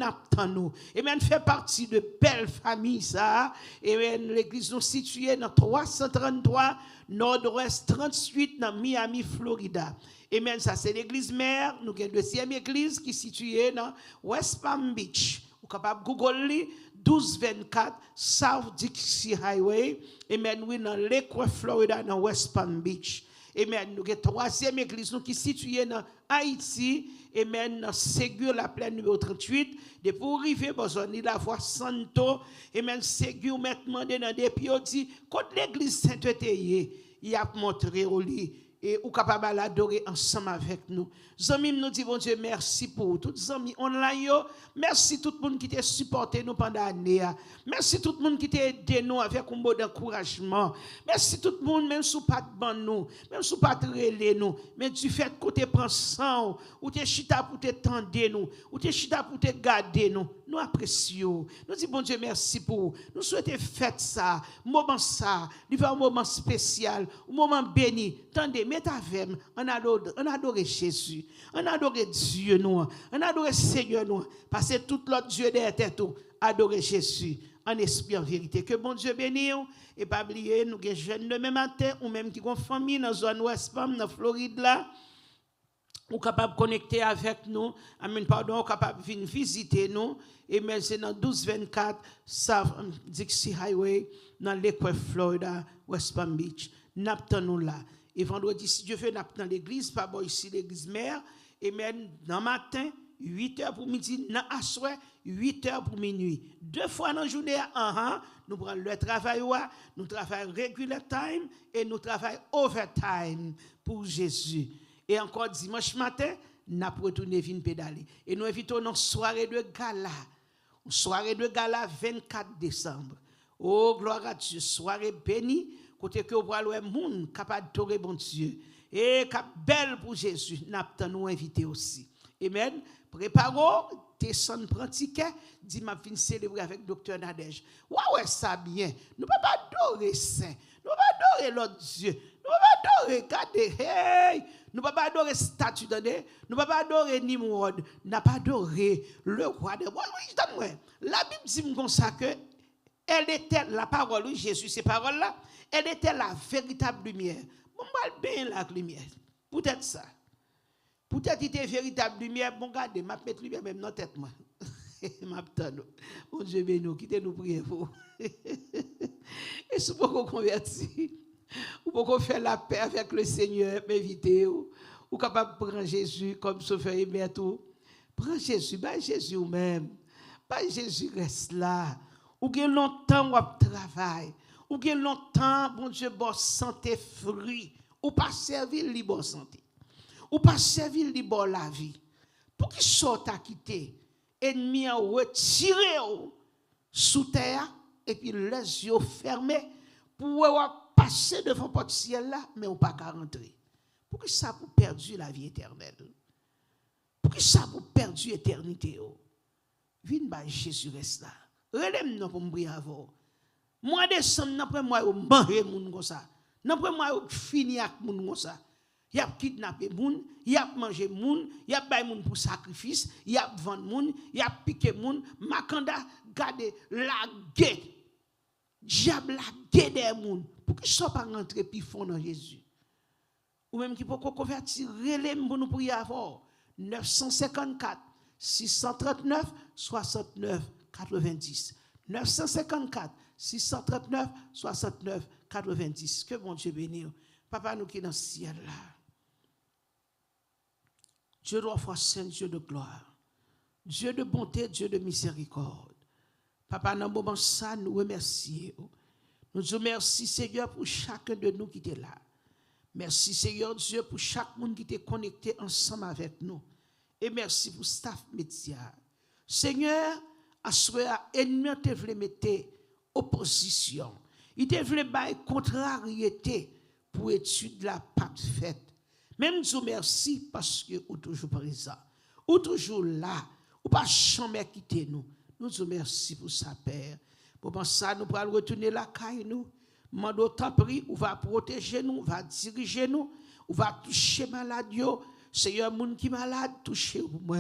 S2: nous. Et même fait partie de belle famille ça. Et l'église nous située dans 333 Nord-Ouest 38 dans Miami, Florida. Et même ça c'est l'église mère, nous avons une deuxième église qui est située dans West Palm Beach. Vous êtes capable de Google 1224 South Dixie Highway. Et même oui dans Lakewood, Florida dans West Palm Beach. Et même nous avons une troisième église nous qui est située dans Haïti. Et même dans Ségur la plaine numéro 38. De pour arriver besoin de la voie Santo. Et même Ségur maintenant dans des pieds dit quand l'église Sainte-Théie il a montré au lit et ou capable d'adorer ensemble avec nous. Zami nous dit bon Dieu merci pour tout zami online yo, merci tout le monde qui t'a supporté nous pendant l'année. Merci tout le monde qui t'a aidé nous avec un mot d'encouragement. Merci tout le monde même sous pas de ban nous, même sous pas de relais nous, mais du fait que tu prends sang ou tu chita pour te tendre nous, ou tu chita pour te garder nous. Nous apprécions. Nous disons bon Dieu merci pour nous souhaitons fête ça, moment ça, un moment spécial, un moment béni. Tendez, mettez avec on adore Jésus, on adore Dieu nous, on adore Seigneur nous, parce que tout l'autre Dieu derrière tout, adorer Jésus en esprit en vérité. Que bon Dieu bénisse et pas oublier nous les jeunes demain matin ou même qui ont famille dans la zone West Palm dans Floride là. Ou capable de connecter avec nous, ou capable de venir visiter nous, et mais c'est dans 1224 South Dixie Highway, dans Lakewood, Florida, West Palm Beach. N'attendons nous là. Et vendredi, si Dieu veut, dans l'église, pas bon ici l'église mère, et même dans le matin, 8h pour midi, dans la soirée, 8h pour minuit. 2 fois dans la journée, nous prenons le travail, nous travaillons regular time et nous travaillons overtime pour Jésus. Et encore dimanche matin, nous avons retourné venir pédaler. Et nous invitons une soirée de gala. Une soirée de gala 24 décembre. Oh, gloire à Dieu. Soirée bénie. Côté que vous voyez le monde capable d'adorer bon Dieu. Et cap belle pour Jésus. Nous inviter aussi. Amen. Préparons, descend prend ticket, dit m'a fin célébrer avec docteur Nadège. Ouais ça bien. Nous pas adorer saint. Nous pas adorer l'autre Dieu. Nous pas adorer garder hey. Nous ne pouvons pas adorer statue d'année. Nous ne pouvons pas adorer Nimrod. Nous ne pouvons pas adorer le roi des rois. La Bible dit comme ça que elle était la parole, Jésus, ces paroles-là, elle était la véritable lumière. Bon, moi, bien la lumière. Peut-être ça. Peut-être qu'il était véritable lumière. Bon, regardez, je vais mettre lumière même dans la tête. Bon Dieu, bénis-nous, quittez-nous, priez vous. Et si vous convertir. Ou pour faire la paix avec le Seigneur, m'inviter ou capable de prendre Jésus comme sauveur et tout. Prends Jésus, bah Jésus ou même. Bah Jésus reste là. Ou que longtemps on travaille. Ou que longtemps bon Dieu bon santé fruit. Ou pas servir li bon santé. Ou pas servir li bon la vie. Pour qu'il sorte à quitter ennemi en retirer sous terre et puis les yeux fermés pour passer devant votre ciel là, mais on pas qu'à rentrer. Pour que ça vous perdu la vie éternelle? Pour que ça vous perdu l'éternité? Viens bah Jésus reste là. Relève-nous pour me prier avant. Moi décembre, n'après moi au manger moun comme ça. N'après moi au fini avec moun comme ça. Y a kidnappé moun, y a mangé moun, y a bay moun pour sacrifice, y a vendre moun, y a piqué moun, makanda garde la guerre. Diable la guerre des moun. Pour que ça pas rentrer puis fond dans Jésus. Ou même qui peut convertir relève pour nous prier avant 954 639 69 90 954 639 69 90. Que bon Dieu bénisse. Papa nous qui est dans le ciel là. Dieu de foi saint, Dieu de gloire. Dieu de bonté, Dieu de miséricorde. Papa, dans le moment ça, nous remercions. Nous disons merci Seigneur pour chacun de nous qui est là. Merci Seigneur Dieu pour chaque monde qui est connecté ensemble avec nous. Et merci pour staff média. Seigneur, à ce moment ennemi te voulait mettre opposition. Il te voulait mettre contrariété pour étude la pâte faite. Même Dieu merci parce que vous toujours présent. Ou toujours là. Ou pas jamais quitter nous. Nous disons merci pour ça, Père. Pour ça, nous pourrons retourner la caille nous. Mando t'en prie, ou va protéger nous, va diriger nous, ou va toucher malade. Seigneur, moun qui malade, toucher ou moi.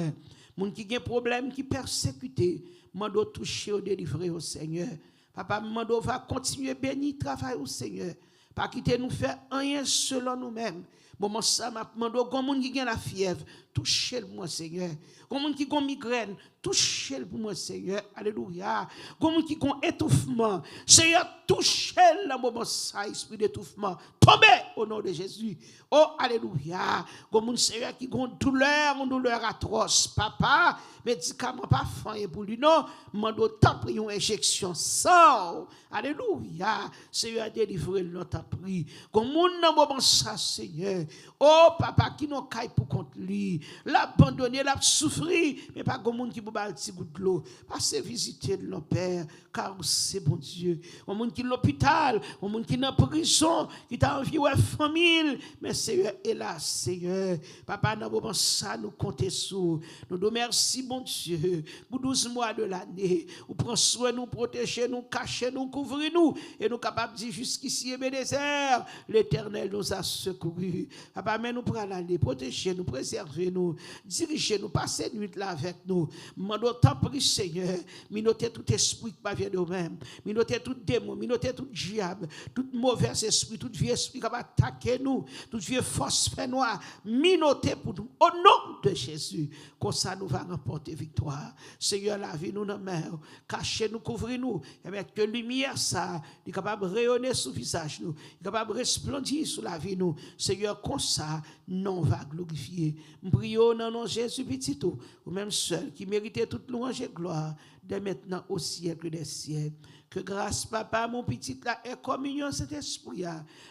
S2: Moun qui a problème, qui persécuté, mando toucher ou délivrer au Seigneur. Papa, mando va continuer bénir travail au Seigneur. Pas quitter nous faire rien selon nous-mêmes. Bon, ça m'a demandé, comme moun qui a la fièvre, touchez-le moi, Seigneur. Comme moun qui a migraine, touchez-le pour moi, Seigneur. Alléluia. Comme moun qui a étouffement, Seigneur, touchez-le dans moment ça, esprit d'étouffement. Tombez au nom de Jésus. Oh, alléluia. Comme moun, Seigneur, qui a une douleur atroce. Papa, médicament pas fin pour lui, non. Mando t'en prie une injection sans. Alléluia. Seigneur, délivrez le notre prie. Comme moun dans moment ça, Seigneur. Oh, papa, qui n'a qu'à pour contre lui. L'abandonner, l'a souffrir, mais pas comme monde qui peut un petit goût de l'eau. Passez visiter nos pères, car c'est bon Dieu. On monde qui est l'hôpital, on monde qui est en prison, qui t'a envie de famille, mais Seigneur, hélas, Seigneur, papa, nous ça, nous comptons sur. Nous nous merci, bon Dieu, pour 12 mois de l'année, vous prenez soin, nous protéger, nous cacher, nous couvrir, nous, et nous capables de dire jusqu'ici, Ebenezer, l'Éternel nous a secourus. Papa, mais nous prenons l'année, protéger, nous préserver, nous, diriger, nous passer nuit là avec nous. Mando t'en prie, Seigneur, minoter tout esprit qui vient de nous-mêmes, minoter tout démon, minoter tout diable, tout mauvais esprit, tout vieux esprit qui va attaquer nous, tout vieux force fait noir, minoter pour nous, au nom de Jésus, comme ça nous va remporter victoire. Seigneur, la vie nous dans la main, cachez-nous, couvrez-nous, et mettre que lumière ça, est capable de rayonner sur le visage nous, est capable de resplendir sur la vie nous. Seigneur, comme ça, non va glorifier. Prions dans nom de Jésus petit tout, ou même seul, qui méritait toute louange et gloire, dès maintenant au siècle des siècles. Que grâce, papa, mon petit là, et communion cet esprit,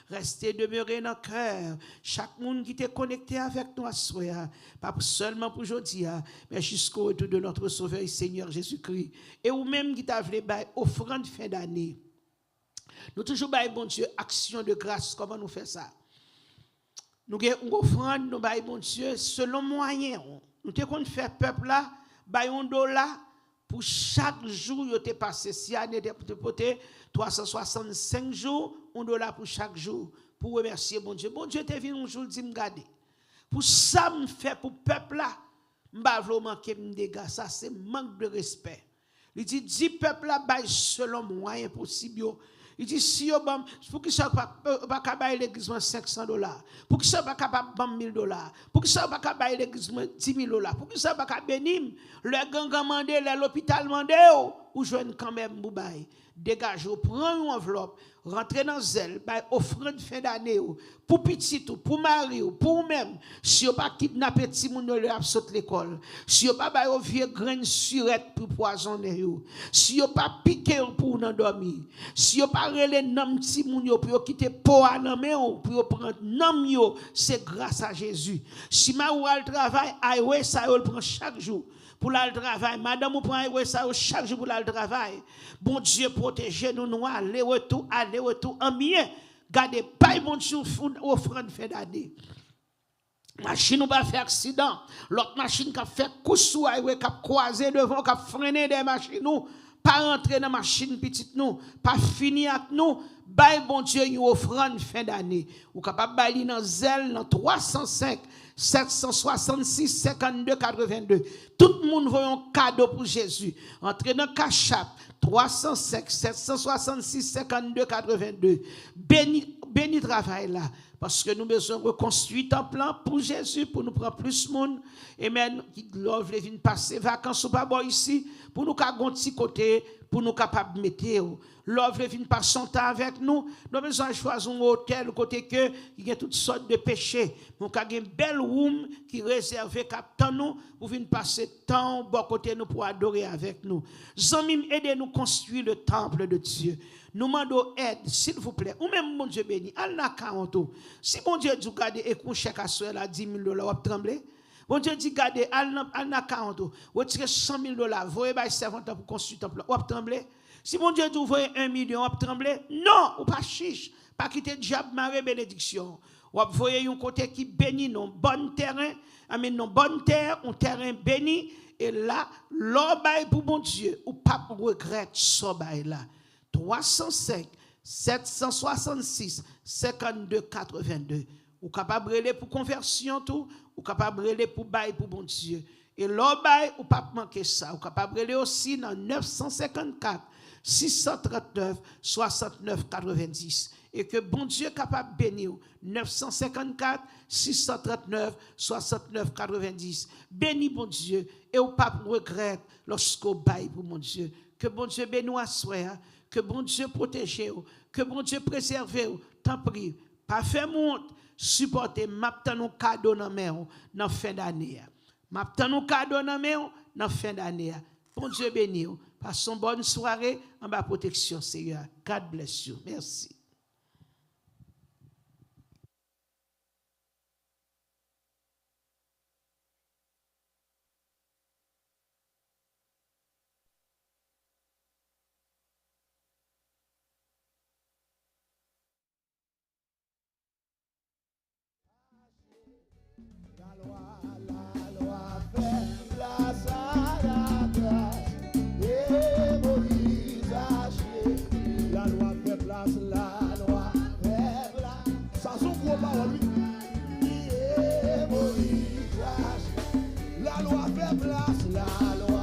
S2: restez demeuré dans le cœur. Chaque monde qui est connecté avec nous à soi, pas seulement pour aujourd'hui, mais jusqu'au retour de notre Sauveur et Seigneur Jésus-Christ. Et ou même qui t'a voulu offrande fin d'année. Nous toujours, bon Dieu, action de grâce. Comment nous faisons ça? Nous avons une offrande, nous avons, bon Dieu, selon moyen. Nous avons fait peuple là, $1 pour chaque jour, il était passé. Si on était pour 365 jours, $1 pour chaque jour. Pour remercier bon Dieu. Bon Dieu te venu un jour dit me garder. Pour ça me fait pour peuple là, m'pa vlo manquer me dégâts. Ça c'est manque de respect. Il dit peuple là bail selon moyen possible. Il dit si yo bam pour que ça pas capable l'église $500, pour que ça pas capable bam $1000, pour que ça pas capable l'église $10,000, pour que ça pas capable bénim le gang mandé l'hôpital mandé ou joindre quand même boubaï dégage prend une enveloppe rentrer dans zèle by offrande fin d'année pour petit ou pour mari ou pour même si vous pas kidnapper petit moun le absent l'école si vous pas ba vieux graine surette pour poisonner si vous pas piquer pour nan dormir si vous pas relé nam petit moun pour quitter po nan main pour prendre nam yo c'est grâce à Jésus si ma ou al travail ay ça le prend chaque jour pour le travail. Madame, vous prenez ça chaque jour pour le travail. Bon Dieu, protégez-nous, nous, aller-retour, en bien. Gardez pas, bon Dieu, offrande fait d'année. Machine ou pas fait accident. L'autre machine qui a fait coup sous, qui a croisé devant, qui a freiné des machines, nous. Pas rentrer dans la machine petite, nous. Pas finir avec nous. Bail bon Dieu, une offrande fin d'année. Ou capable bailler dans zèle, dans 305. 766 52 82. Tout le monde veut un cadeau pour Jésus. Entrez dans Cachap 305 766 52 82. Béni travail là. Parce que nous avons besoin de reconstruire un plan pour Jésus, pour nous prendre plus de monde. Et même, qui doivent venir passer vacances ou pas bon ici, pour nous faire un petit côté, pour nous capables de mettre. L'œuvre vient passer son temps avec nous. Nous avons besoin de choisir un hôtel, côté que il y a toutes sortes de péchés. Nous avons une belle room qui est réservée à nous pour venir passer temps bon côté nous pour adorer avec nous. Zomim, aidez-nous construire le temple de Dieu. Nous demandons aide, s'il vous plaît. Ou même, mon Dieu béni, al na 40. Si mon Dieu dit, regardez, et qu'on chèque à soi, là, $10,000, vous tremblez. Bon Dieu dit, regardez, al na 40. Vous tirez $100,000, vous voyez, servant pour construire le temple, vous tremblez. Si mon Dieu dit, vous voyez $1 million, vous tremblez. Non, ou pas chiche. Pas quitter diable maré bénédiction. Ou voyez un côté qui bénit non bon terrain, amen non bonne terre, un terrain béni et là l'or bail pour mon Dieu ou pas regrette so bail là. 305 766 52 82. Ou capable de pour conversion tout, ou capable de pour bail pour bon Dieu. Et l'or bail ou pas manquer ça, ou capable de aussi dans 954 639 69 90. Et que bon Dieu est capable de bénir 954 639 69 90. Bénis bon Dieu et au pas regrette lorsqu'on baille pour mon Dieu. Que bon Dieu bénisse à soi, que bon Dieu protège, que bon Dieu préserve. T'en prie, pas faire honte, supporter m'attend nos cadeaux dans main dans fin d'année. M'attend nos cadeaux dans main dans fin d'année. Bon Dieu bénisse. Passons bonne soirée en bas protection Seigneur. God bless you. Merci.
S1: La loi fait place à la grâce. Et Moïse a chié. La loi fait place, la loi fait place. Ça sont gros paroles, oui. Et Moïse a chié. La loi fait place, la loi.